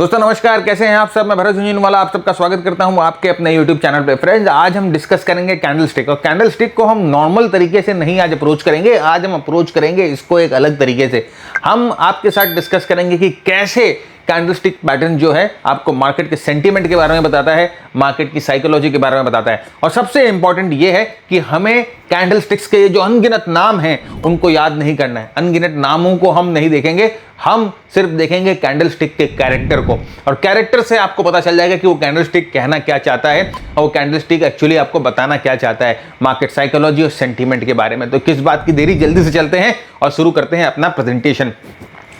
दोस्तों नमस्कार, कैसे हैं आप सब। मैं भरत झुंझुनवाला आप सबका स्वागत करता हूं आपके अपने YouTube चैनल पे। फ्रेंड्स, आज हम डिस्कस करेंगे कैंडल स्टिक, और कैंडल स्टिक को हम नॉर्मल तरीके से नहीं आज अप्रोच करेंगे। आज हम अप्रोच करेंगे इसको एक अलग तरीके से। हम आपके साथ डिस्कस करेंगे कि कैसे कैंडल स्टिक पैटर्न जो है आपको मार्केट के सेंटीमेंट के बारे में बताता है, मार्केट की साइकोलॉजी के बारे में बताता है, और सबसे इंपॉर्टेंट ये है कि हमें कैंडल स्टिक्स के जो अनगिनत नाम हैं उनको याद नहीं करना है। अनगिनत नामों को हम नहीं देखेंगे, हम सिर्फ देखेंगे कैंडल स्टिक के कैरेक्टर को, और कैरेक्टर से आपको पता चल जाएगा कि वो कैंडल स्टिक कहना क्या चाहता है और वो कैंडल स्टिक एक्चुअली आपको बताना क्या चाहता है मार्केट साइकोलॉजी और सेंटीमेंट के बारे में। तो किस बात की देरी, जल्दी से चलते हैं और शुरू करते हैं अपना प्रेजेंटेशन।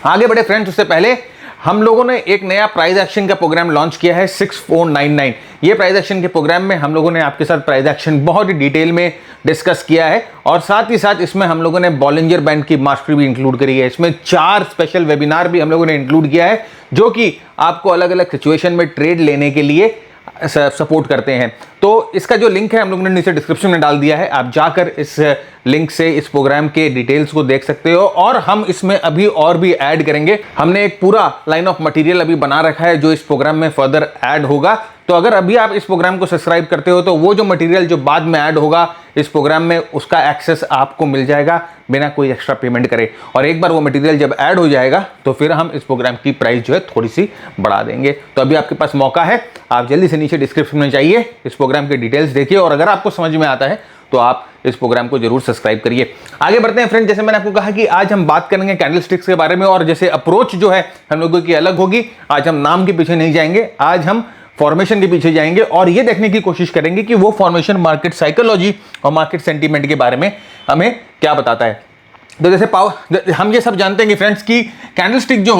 आगे बढ़े फ्रेंड्स, उससे पहले हम लोगों ने एक नया प्राइस एक्शन का प्रोग्राम लॉन्च किया है 6499। ये प्राइस एक्शन के प्रोग्राम में हम लोगों ने आपके साथ प्राइस एक्शन बहुत ही डिटेल में डिस्कस किया है, और साथ ही साथ इसमें हम लोगों ने बॉलिंजर बैंड की मास्टरी भी इंक्लूड करी है। इसमें 4 स्पेशल वेबिनार भी हम लोगों ने इंक्लूड किया है जो कि आपको अलग अलग सिचुएशन में ट्रेड लेने के लिए सपोर्ट करते हैं। तो इसका जो लिंक है हम लोगों ने नीचे डिस्क्रिप्शन में डाल दिया है, आप जाकर इस लिंक से इस प्रोग्राम के डिटेल्स को देख सकते हो। और हम इसमें अभी और भी ऐड करेंगे। हमने एक पूरा लाइन ऑफ मटेरियल अभी बना रखा है जो इस प्रोग्राम में फर्दर ऐड होगा। तो अगर अभी आप इस प्रोग्राम को सब्सक्राइब करते हो तो वो जो मटेरियल जो बाद में ऐड होगा इस प्रोग्राम में, उसका एक्सेस आपको मिल जाएगा बिना कोई एक्स्ट्रा पेमेंट करे। और एक बार वो मटेरियल जब ऐड हो जाएगा तो फिर हम इस प्रोग्राम की प्राइस जो है थोड़ी सी बढ़ा देंगे। तो अभी आपके पास मौका है, आप जल्दी से नीचे डिस्क्रिप्शन में जाइए, इस प्रोग्राम के डिटेल्स देखिए, और अगर आपको समझ में आता है तो आप इस प्रोग्राम को जरूर सब्सक्राइब करिए। आगे बढ़ते हैं फ्रेंड, जैसे मैंने आपको कहा कि आज हम बात करेंगे कैंडल स्टिक्स के बारे में, और जैसे अप्रोच जो है हम लोगों की अलग होगी। आज हम नाम के पीछे नहीं जाएंगे, आज हम फॉर्मेशन के पीछे जाएंगे और ये देखने की कोशिश करेंगे कि वो फॉर्मेशन मार्केट साइकोलॉजी और मार्केट सेंटीमेंट के बारे में हमें क्या बताता है। तो जैसे हम ये सब जानते हैं कि फ्रेंड्स की कैंडल स्टिक जो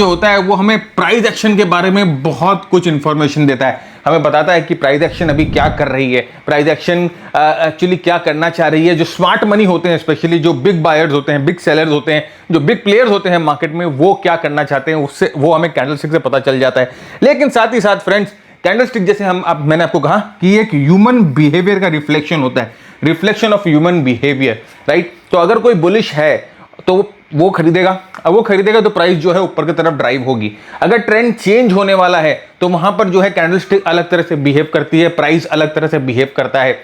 होता है वो हमें प्राइस एक्शन के बारे में बहुत कुछ इंफॉर्मेशन देता है। हमें बताता है कि प्राइस एक्शन अभी क्या कर रही है, प्राइस एक्शन एक्चुअली क्या करना चाह रही है। जो स्मार्ट मनी होते हैं, स्पेशली जो बिग बायर्स होते हैं, बिग सेलर्स होते हैं, जो बिग प्लेयर्स होते हैं मार्केट में, वो क्या करना चाहते हैं, उससे वो हमें कैंडल स्टिक से पता चल जाता है। लेकिन साथ ही साथ फ्रेंड्स, कैंडल स्टिक जैसे मैंने आपको कहा कि एक ह्यूमन बिहेवियर का रिफ्लेक्शन होता है, reflection of human behaviour, right. तो अगर कोई बुलिश है तो वो खरीदेगा, अब वो खरीदेगा तो प्राइस जो है ऊपर की तरफ ड्राइव होगी। अगर ट्रेंड चेंज होने वाला है तो वहां पर जो है कैंडल स्टिक अलग तरह से बिहेव करती है, प्राइस अलग तरह से बिहेव करता है।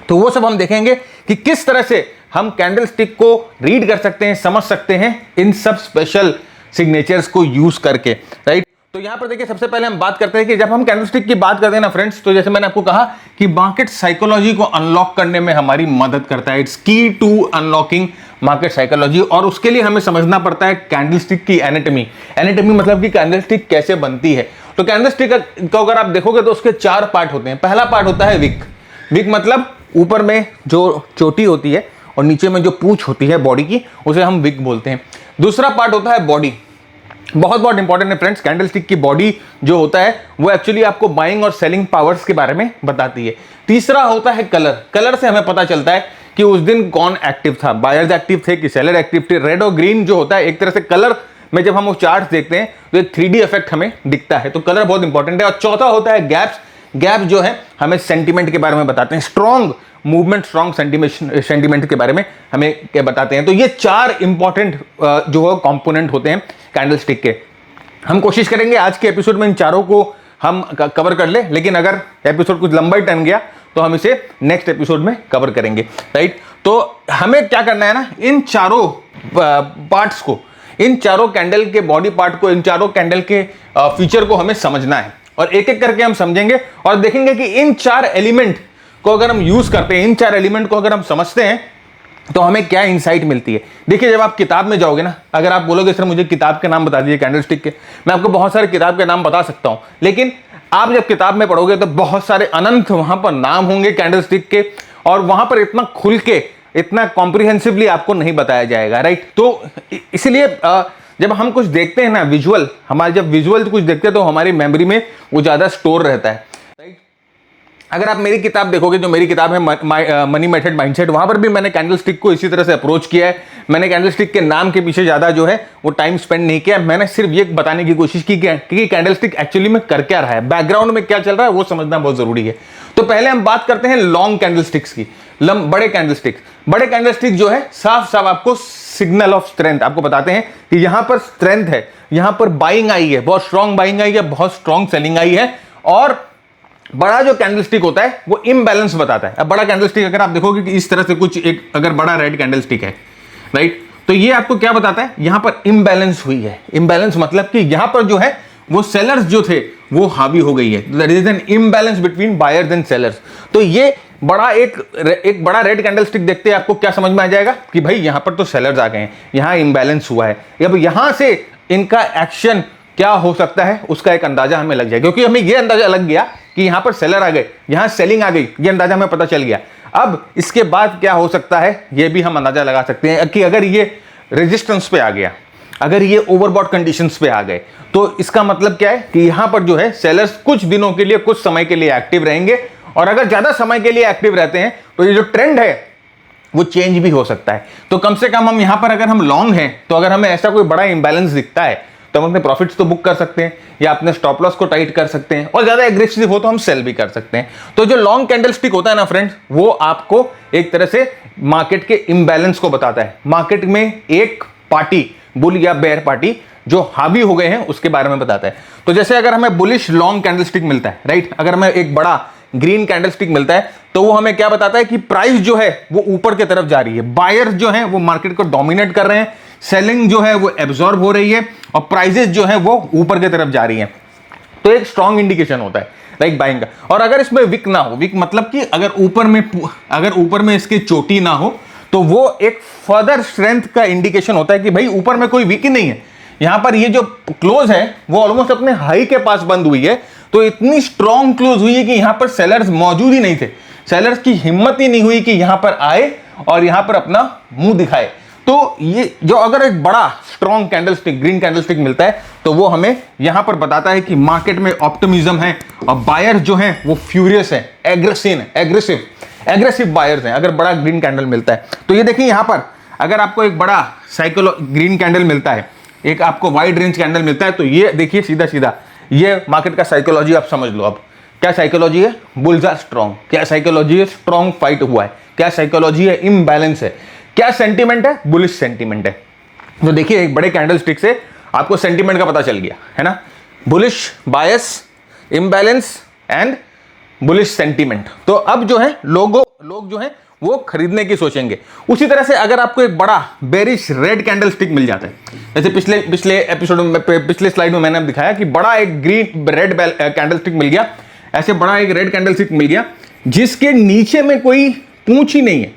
तो वो सब हम देखेंगे कि किस तरह से हम कैंडल स्टिक को रीड कर सकते हैं, समझ सकते हैं इन सब स्पेशल सिग्नेचर्स को यूज करके, राइट। तो यहां पर देखिए, सबसे पहले हम बात करते हैं कि जब हम कैंडलस्टिक की बात करते हैं ना फ्रेंड्स, तो जैसे मैंने आपको कहा कि मार्केट साइकोलॉजी को अनलॉक करने में हमारी मदद करता है। इट्स की टू अनलॉकिंग मार्केट साइकोलॉजी, और उसके लिए हमें समझना पड़ता है कैंडलस्टिक की एनाटॉमी। एनाटॉमी मतलब कि कैंडलस्टिक कैसे बनती है। तो कैंडलस्टिक को अगर आप देखोगे तो उसके 4 पार्ट होते हैं। पहला पार्ट होता है विक। विक मतलब ऊपर में जो चोटी होती है और नीचे में जो पूंछ होती है बॉडी की, उसे हम विक बोलते हैं। दूसरा पार्ट होता है बॉडी। बहुत इंपॉर्टेंट है फ्रेंड्स, कैंडलस्टिक की बॉडी जो होता है वो एक्चुअली आपको बाइंग और सेलिंग पावर्स के बारे में बताती है। तीसरा होता है कलर। कलर से हमें पता चलता है कि उस दिन कौन एक्टिव था, बायर्स एक्टिव थे कि सेलर एक्टिव थे। रेड और ग्रीन जो होता है, एक तरह से कलर में जब हम वो चार्ट देखते हैं तो एक 3D इफेक्ट हमें दिखता है। तो कलर बहुत इंपॉर्टेंट है। और चौथा होता है गैप्स। गैप जो है हमें सेंटीमेंट के बारे में बताते हैं, स्ट्रॉन्ग मूवमेंट, स्ट्रॉन्ग सेंटीमेंट के बारे में हमें क्या बताते हैं। तो ये 4 इंपॉर्टेंट जो कंपोनेंट होते हैं कैंडल स्टिक के। हम कोशिश करेंगे आज के एपिसोड में इन चारों को हम कवर कर ले, लेकिन अगर एपिसोड कुछ लंबा ही टन गया तो हम इसे नेक्स्ट एपिसोड में कवर करेंगे, राइट। तो हमें क्या करना है ना, इन चारों पार्ट्स को, इन चारों कैंडल के बॉडी पार्ट को, इन चारों कैंडल के फीचर को हमें समझना है, और एक एक करके हम समझेंगे और देखेंगे कि इन 4 एलिमेंट को अगर हम यूज करते हैं, इन 4 एलिमेंट को अगर हम समझते हैं तो हमें क्या इंसाइट मिलती है। देखिए, जब आप किताब में जाओगे ना, अगर आप बोलोगे सर मुझे किताब के नाम बता दीजिए कैंडल स्टिक के, मैं आपको बहुत सारे किताब के नाम बता सकता हूं, लेकिन आप जब किताब में पढ़ोगे तो बहुत सारे अनंत वहां पर नाम होंगे कैंडल स्टिक के, और वहां पर इतना खुल के, इतना कॉम्प्रिहेंसिवली आपको नहीं बताया जाएगा, राइट। तो इसलिए जब हम कुछ देखते हैं ना विजुअल, हमारे जब विजुअल कुछ देखते हैं तो हमारी मेमोरी में वो ज्यादा स्टोर रहता है, राइट। अगर आप मेरी किताब देखोगे, जो मेरी किताब है मनी मेथड माइंडसेट, वहां पर भी मैंने कैंडल स्टिक को इसी तरह से अप्रोच किया है। मैंने कैंडल स्टिक के नाम के पीछे ज्यादा जो है वो टाइम स्पेंड नहीं किया। मैंने सिर्फ ये बताने की कोशिश की कि कैंडल स्टिक एक्चुअली में कर क्या रहा है, बैकग्राउंड में क्या चल रहा है वो समझना बहुत जरूरी है। तो पहले हम बात करते हैं लॉन्ग कैंडल स्टिक्स की। बड़े कैंडलस्टिक जो है साफ साफ आपको सिग्नल ऑफ स्ट्रेंथ आपको बताते हैं कि यहां पर स्ट्रेंथ है, यहां पर बाइंग आई है, बहुत स्ट्रॉन्ग बाइंग आई है, बहुत स्ट्रॉन्ग सेलिंग आई है। और बड़ा जो कैंडलस्टिक होता है वो इम्बैलेंस बताता है। अब बड़ा कैंडलस्टिक अगर आप देखोगे कि इस तरह से कुछ एक अगर बड़ा रेड कैंडलस्टिक है, राइट, तो ये आपको क्या बताता है, यहां पर इम्बैलेंस हुई है। इम्बैलेंस मतलब कि यहां पर जो है वो सेलर्स जो थे वो हावी हो गई है, there is an imbalance between buyers and sellers. तो ये बड़ा एक बड़ा रेड कैंडलस्टिक देखते हैं आपको क्या समझ में आ जाएगा कि भाई यहां पर तो सेलर्स आ गए हैं, यहां इम्बैलेंस हुआ है। अब यहां से इनका एक्शन क्या हो सकता है उसका एक अंदाजा हमें लग जाएगा, क्योंकि हमें यह अंदाजा लग गया कि यहां पर सेलर आ गए, यहां सेलिंग आ गई, यह अंदाजा हमें पता चल गया। अब इसके बाद क्या हो सकता है यह भी हम अंदाजा लगा सकते हैं कि अगर ये रेजिस्टेंस पे आ गया, अगर ये ओवरबॉट कंडीशंस पे आ गए, तो इसका मतलब क्या है कि यहां पर जो है सेलर्स कुछ दिनों के लिए, कुछ समय के लिए एक्टिव रहेंगे। और अगर ज्यादा समय के लिए एक्टिव रहते हैं तो ये जो ट्रेंड है वो चेंज भी हो सकता है। तो कम से कम हम यहां पर अगर हम लॉन्ग हैं तो अगर हमें ऐसा कोई बड़ा इंबैलेंस दिखता है तो हम अपने प्रॉफिट्स तो बुक कर सकते हैं या अपने स्टॉप लॉस को टाइट कर सकते हैं, और ज्यादा एग्रेसिव हो तो हम सेल भी कर सकते हैं। तो जो लॉन्ग कैंडलस्टिक होता है ना फ्रेंड्स, वो आपको एक तरह से मार्केट के इंबैलेंस को बताता है। मार्केट में एक पार्टी, बुल या बेयर पार्टी जो हावी हो गए हैं उसके बारे में बताता है। तो जैसे अगर हमें बुलिश लॉन्ग कैंडलस्टिक मिलता है, राइट, अगर हमें एक बड़ा ग्रीन कैंडलस्टिक मिलता है तो वो हमें क्या बताता है कि प्राइस जो है वो ऊपर की तरफ जा रही है, बायर्स जो है वो मार्केट को डोमिनेट कर रहे हैं, सेलिंग जो है वो एब्जॉर्ब हो रही है और प्राइसेस जो है वो ऊपर की तरफ जा रही हैं। तो एक स्ट्रॉन्ग इंडिकेशन होता है राइट बाइंग का। और अगर इसमें विक ना हो, विक मतलब कि अगर ऊपर में इसकी चोटी ना हो, तो वो एक फर्दर स्ट्रेंथ का इंडिकेशन होता है कि भाई ऊपर में कोई वीक ही नहीं है। यहां पर ये जो क्लोज है वो ऑलमोस्ट अपने हाई के पास बंद हुई है, तो इतनी स्ट्रॉन्ग क्लोज हुई है कि यहां पर सेलर्स मौजूद ही नहीं थे, सेलर्स की हिम्मत ही नहीं हुई कि यहां पर आए और यहां पर अपना मुंह दिखाए। तो ये जो अगर एक बड़ा स्ट्रॉन्ग कैंडलस्टिक, ग्रीन कैंडलस्टिक मिलता है तो वो हमें यहां पर बताता है कि मार्केट में ऑप्टिमिज्म है और बायर जो है वो फ्यूरियस है, एग्रेसिव बायर्स हैं। अगर बड़ा ग्रीन कैंडल मिलता है तो ये देखिए यहां पर अगर आपको एक बड़ा ग्रीन कैंडल मिलता है, एक आपको वाइड रेंज कैंडल मिलता है, तो ये देखिए सीधा सीधा ये मार्केट का साइकोलॉजी आप समझ लो। अब क्या साइकोलॉजी है, बुल्स आर स्ट्रॉन्ग। क्या साइकोलॉजी है, स्ट्रॉन्ग फाइट हुआ है। क्या साइकोलॉजी है, इम्बैलेंस है। क्या सेंटीमेंट है, बुलिश सेंटीमेंट है। तो देखिए एक बड़े कैंडल स्टिक से आपको सेंटीमेंट का पता चल गया है ना, bullish bias, imbalance and bullish sentiment. तो अब जो है लोग जो है वो खरीदने की सोचेंगे। उसी तरह से अगर आपको एक बड़ा बेरिश रेड कैंडल स्टिक मिल जाता है, जैसे पिछले एपिसोड में, पिछले स्लाइड में मैंने दिखाया कि बड़ा एक ग्रीन रेड कैंडल स्टिक मिल गया, ऐसे बड़ा एक रेड कैंडल स्टिक मिल गया जिसके नीचे में कोई पूंछ ही नहीं है,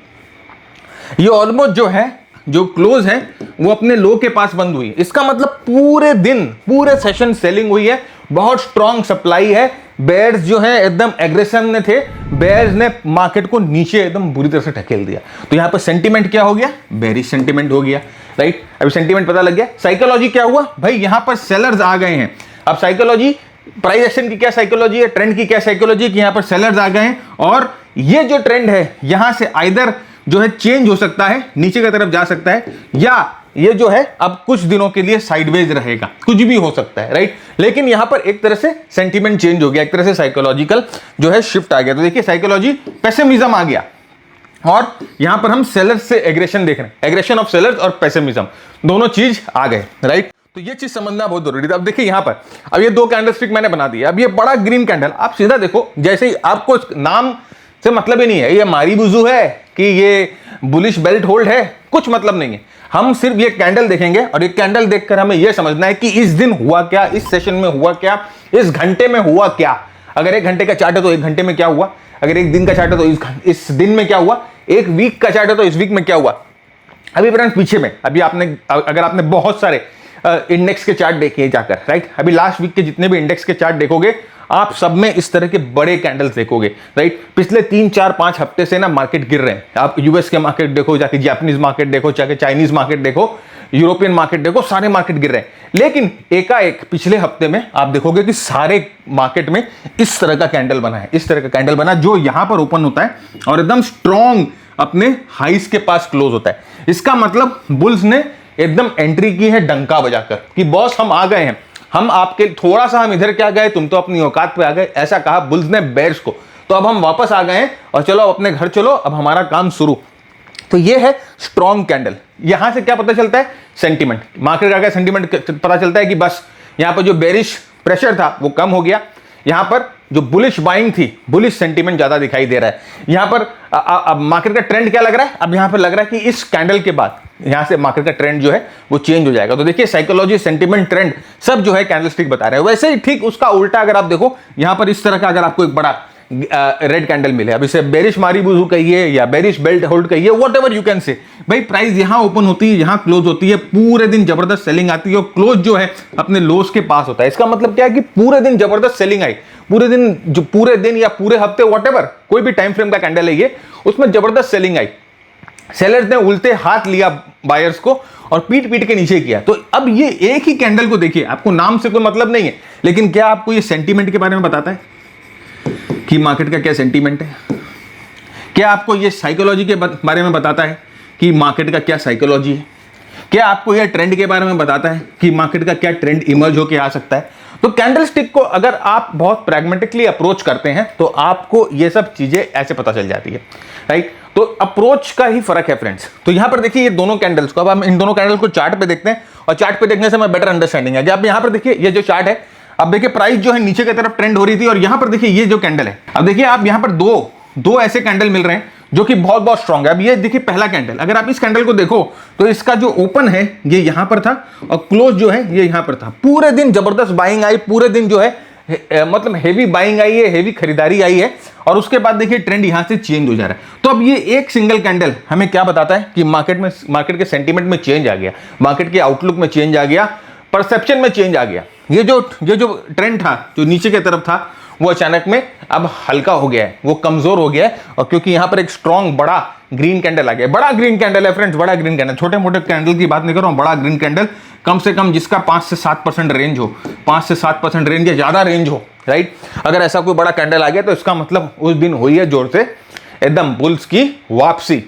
ये ऑलमोस्ट जो है जो क्लोज है वो अपने लो के पास बंद हुई है। इसका मतलब पूरे दिन, पूरे सेशन सेलिंग हुई है, बहुत स्ट्रॉन्ग सप्लाई है। बेयर्स जो है एकदम एग्रेशन में थे, बेयर्स ने मार्केट को नीचे एकदम बुरी तरह से ढकेल दिया। तो यहां पर सेंटीमेंट क्या हो गया, बेरिश सेंटीमेंट हो गया, राइट। अभी सेंटीमेंट पता लग गया। साइकोलॉजी क्या हुआ भाई, यहां पर सेलर्स आ गए हैं। अब साइकोलॉजी, प्राइस एक्शन की क्या साइकोलॉजी है, ट्रेंड की क्या साइकोलॉजी है कि यहां पर सेलर्स आ गए हैं और ये जो ट्रेंड है यहां से आइदर जो है चेंज हो सकता है, नीचे की तरफ जा सकता है, या ये जो है अब कुछ दिनों के लिए साइडवेज रहेगा, कुछ भी हो सकता है, राइट। लेकिन यहां पर एक तरह से सेंटीमेंट चेंज हो गया, एक तरह से साइकोलॉजिकल जो है शिफ्ट आ गया। तो देखिए साइकोलॉजी, पेसिमिज्म आ गया और यहां पर हम सेलर्स से एग्रेशन देख रहे हैं, एग्रेशन ऑफ सेलर्स और पेसिमिज्म दोनों चीज आ गए, राइट। तो ये चीज समझना बहुत जरूरी था। अब देखिए यहां पर अब ये दो कैंडलस्टिक मैंने बना दिया। अब ये बड़ा ग्रीन कैंडल आप सीधा देखो, जैसे ही आपको नाम से मतलब ही नहीं है ये मारीबुजू है कि ये बुलिश बेल्ट होल्ड है, कुछ मतलब नहीं है। हम सिर्फ ये कैंडल देखेंगे और ये कैंडल देखकर हमें यह समझना है कि इस दिन हुआ क्या, इस सेशन में हुआ क्या, इस घंटे में हुआ क्या। अगर एक घंटे का चार्ट है तो एक घंटे में क्या हुआ, अगर एक दिन का चार्ट है तो इस दिन में क्या हुआ, एक वीक का चार्ट है तो इस वीक में क्या हुआ। अभी फ्रेंड्स पीछे में अभी अगर आपने बहुत सारे इंडेक्स के चार्ट देखे जाकर, राइट, अभी लास्ट वीक के जितने भी इंडेक्स के चार्ट देखोगे आप सब में इस तरह के बड़े कैंडल्स देखोगे, राइट। पिछले 3, 4, 5 हफ्ते से ना मार्केट गिर रहे हैं। आप यूएस के मार्केट देखो, जाके जापानीज मार्केट देखो, जाके चाइनीज मार्केट देखो, यूरोपियन मार्केट देखो, सारे मार्केट गिर रहे हैं। लेकिन एकाएक पिछले हफ्ते में आप देखोगे कि सारे मार्केट में इस तरह का कैंडल बना है, इस तरह का कैंडल बना जो यहां पर ओपन होता है और एकदम स्ट्रॉन्ग अपने हाइस के पास क्लोज होता है। इसका मतलब बुल्स ने एकदम एंट्री की है डंका बजाकर कि बॉस हम आ गए हैं, हम आपके थोड़ा सा हम इधर क्या गए, तुम तो अपनी औकात पे आ गए, ऐसा कहा बुल्स ने बेयर्स को। तो अब हम वापस आ गए हैं और चलो अपने घर चलो, अब हमारा काम शुरू। तो ये है स्ट्रॉन्ग कैंडल। यहां से क्या पता चलता है? सेंटीमेंट, मार्केट का क्या सेंटीमेंट पता चलता है कि बस यहां पर जो बेरिश प्रेशर था वो कम हो गया, यहां पर जो बुलिश बाइंग थी, बुलिश सेंटीमेंट ज्यादा दिखाई दे रहा है। यहां पर अब मार्केट का ट्रेंड क्या लग रहा है? अब यहां पर लग रहा है कि इस कैंडल के बाद यहां से मार्केट का ट्रेंड जो है वो चेंज हो जाएगा। तो देखिए साइकोलॉजी, सेंटीमेंट, ट्रेंड सब जो है कैंडलस्टिक बता रहे हैं। वैसे ही ठीक उसका उल्टा अगर आप देखो, यहां पर इस तरह का अगर आपको एक बड़ा रेड कैंडल मिले, अब इसे बेरिश मारीबुजू कहिए या बेरिश बेल्ट होल्ड कहिए, what ever you can say, भाई प्राइस यहां ओपन होती है, यहां क्लोज होती है, पूरे दिन जबरदस्त सेलिंग आती है और क्लोज जो है अपने लोस के पास होता है। इसका मतलब क्या है कि पूरे दिन जबरदस्त सेलिंग आई, पूरे दिन, जो पूरे दिन या पूरे हफ्ते, वॉट एवर कोई भी टाइम फ्रेम का कैंडल है ये, उसमें जबरदस्त सेलिंग आई। सेलर्स ने उल्टे हाथ लिया बायर्स को और पीट पीट के नीचे किया। तो अब ये एक ही कैंडल को देखिए, आपको नाम से कोई मतलब नहीं है, लेकिन क्या आपको ये सेंटीमेंट के बारे में बताता है कि मार्केट का क्या सेंटीमेंट है? क्या आपको ये साइकोलॉजी के बारे में बताता है कि मार्केट का क्या साइकोलॉजी है? क्या आपको ये ट्रेंड के बारे में बताता है कि मार्केट का क्या ट्रेंड इमर्ज होकर आ सकता है? तो कैंडलस्टिक को अगर आप बहुत प्रैग्मेटिकली अप्रोच करते हैं तो आपको ये सब चीजें ऐसे पता चल जाती है, राइट? तो अप्रोच का ही फर्क है फ्रेंड्स। तो यहां पर देखिए ये दोनों कैंडल्स को, अब हम इन दोनों कैंडल्स को चार्ट पे देखते हैं और चार्ट पे देखने से हमें बेटर अंडरस्टैंडिंग है। अब यहां पर देखिए ये जो चार्ट है, अब देखिए प्राइस जो है नीचे की तरफ ट्रेंड हो रही थी और यहां पर देखिए ये जो कैंडल है, अब देखिए आप यहां पर दो ऐसे कैंडल मिल रहे हैं जो कि बहुत बहुत स्ट्रांग है। अब ये देखिए पहला कैंडल, अगर आप इस कैंडल को देखो तो इसका जो ओपन है ये यहां पर था और क्लोज जो है ये यहां पर था। पूरे दिन जबरदस्त बाइंग आई, पूरे दिन जो है मतलब हेवी बाइंग आई है, हेवी खरीदारी आई है और उसके बाद देखिए ट्रेंड यहां से चेंज हो जा रहा है। तो अब ये एक सिंगल कैंडल हमें क्या बताता है कि मार्केट के सेंटीमेंट में चेंज आ गया, मार्केट के आउटलुक में चेंज आ गया, परसेप्शन में चेंज आ गया। ये जो ट्रेंड था जो नीचे की तरफ था वो अचानक में अब हल्का हो गया है, वो कमजोर हो गया है। और क्योंकि यहां पर एक स्ट्रॉन्ग बड़ा ग्रीन कैंडल आ गया, बड़ा ग्रीन कैंडल है फ्रेंड्स, बड़ा ग्रीन कैंडल, छोटे मोटे कैंडल की बात नहीं कर रहा हूं, बड़ा ग्रीन कैंडल, कम से कम जिसका 5 से 7% रेंज हो, 5 से 7% रेंज या ज्यादा रेंज हो, राइट? अगर ऐसा कोई बड़ा कैंडल आ गया तो इसका मतलब उस दिन हुई है जोर से एकदम बुल्स की वापसी।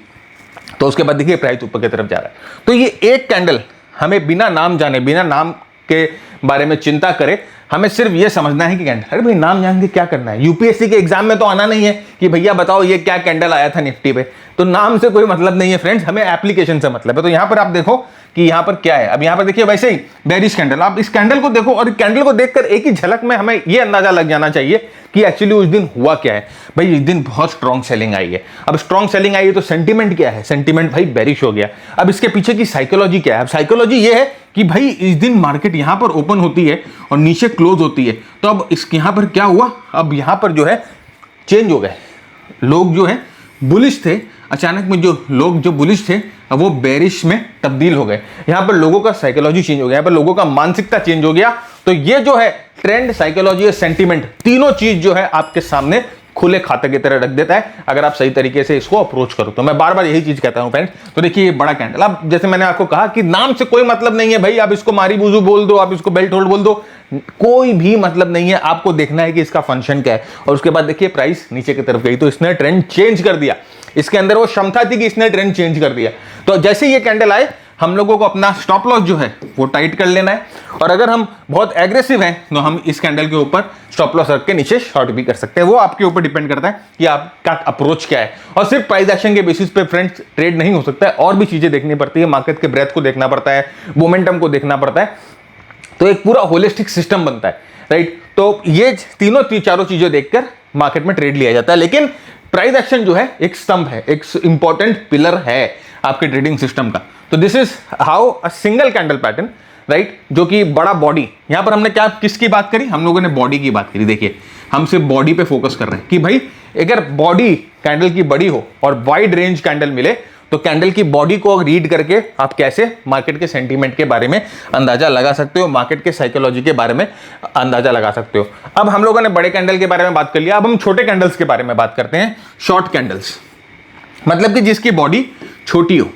तो उसके बाद देखिए प्राइस ऊपर की तरफ जा रहा है। तो ये एक कैंडल हमें बिना नाम जाने, बिना नाम के बारे में चिंता करे, हमें सिर्फ ये समझना है कि कैंडल, अरे भाई नाम जान के क्या करना है? यूपीएससी के एग्जाम में तो आना नहीं है कि भैया बताओ ये क्या कैंडल आया था निफ्टी पे। तो नाम से कोई मतलब नहीं है फ्रेंड्स, हमें एप्लीकेशन से मतलब है। तो यहां पर आप देखो कि यहां पर क्या है। अब यहां पर देखिए वैसे ही बेरिश कैंडल, आप इस कैंडल को देखो और कैंडल को देखकर एक ही झलक में हमें यह अंदाजा लग जाना चाहिए कि एक्चुअली उस दिन हुआ क्या है। भाई इस दिन बहुत स्ट्रॉन्ग सेलिंग आई है। अब स्ट्रॉन्ग सेलिंग आई है तो सेंटीमेंट क्या है? सेंटीमेंट भाई बेरिश हो गया। अब इसके पीछे की साइकोलॉजी क्या है? अब साइकोलॉजी ये है कि भाई इस दिन मार्केट यहां पर ओपन होती है और नीचे क्लोज होती है। तो अब इसके यहां पर क्या हुआ? अब यहां पर जो है चेंज हो गए, लोग जो है बुलिश थे, अचानक में जो लोग जो बुलिश थे अब वो बेरिश में तब्दील हो गए। यहां पर लोगों का साइकोलॉजी चेंज हो गया, यहां पर लोगों का मानसिकता चेंज हो गया। तो ये जो है ट्रेंड, साइकोलॉजी और सेंटीमेंट, तीनों चीज जो है आपके सामने खुले खाते की तरह रख देता है अगर आप सही तरीके से इसको अप्रोच करो। तो मैं बार बार यही चीज कहता हूं फ्रेंड्स। तो देखिए ये बड़ा कैंडल, अब जैसे मैंने आपको कहा कि नाम से कोई मतलब नहीं है भाई, आप इसको मारीबुजू बोल दो, आप इसको बेल्ट होल्ड बोल दो, कोई भी मतलब नहीं है। आपको देखना है कि इसका फंक्शन क्या है। और उसके बाद देखिए प्राइस नीचे की तरफ गई तो इसने ट्रेंड चेंज कर दिया, इसके अंदर वो क्षमता थी कि इसने ट्रेंड चेंज कर दिया। तो जैसे ये कैंडल आए हम लोगों को अपना स्टॉप लॉस जो है वो टाइट कर लेना है। और अगर हम बहुत एग्रेसिव हैं तो हम इस कैंडल के ऊपर स्टॉप लॉस रख के नीचे शॉर्ट भी कर सकते हैं। वो आपके ऊपर डिपेंड करता है कि आपका अप्रोच क्या है। और सिर्फ प्राइस एक्शन के बेसिस पे फ्रेंड्स ट्रेड नहीं हो सकता है, और भी चीजें देखनी पड़ती है। मार्केट के ब्रेथ को देखना पड़ता है, मोमेंटम को देखना पड़ता है, तो एक पूरा होलिस्टिक सिस्टम बनता है, राइट? तो ये चारों चीजें देखकर मार्केट में ट्रेड लिया जाता है। लेकिन प्राइस एक्शन जो है एक स्तंभ है, एक इंपॉर्टेंट पिलर है आपके ट्रेडिंग सिस्टम का। तो this is how a single candle pattern, right, जो कि बड़ा बॉडी, यहां पर हमने क्या किसकी बात करी? हम लोगों ने बॉडी की बात करी। देखिए हम सिर्फ बॉडी पे फोकस कर रहे हैं कि भाई अगर बॉडी कैंडल की बड़ी हो और वाइड रेंज कैंडल मिले तो कैंडल की बॉडी को रीड करके आप कैसे मार्केट के सेंटीमेंट के बारे में अंदाजा लगा सकते हो, मार्केट के साइकोलॉजी के बारे में अंदाजा लगा सकते हो। अब हम लोगों ने बड़े कैंडल के बारे में बात कर लिया, अब हम छोटे कैंडल्स के बारे में बात करते हैं। शॉर्ट कैंडल्स मतलब कि जिसकी बॉडी छोटी हो,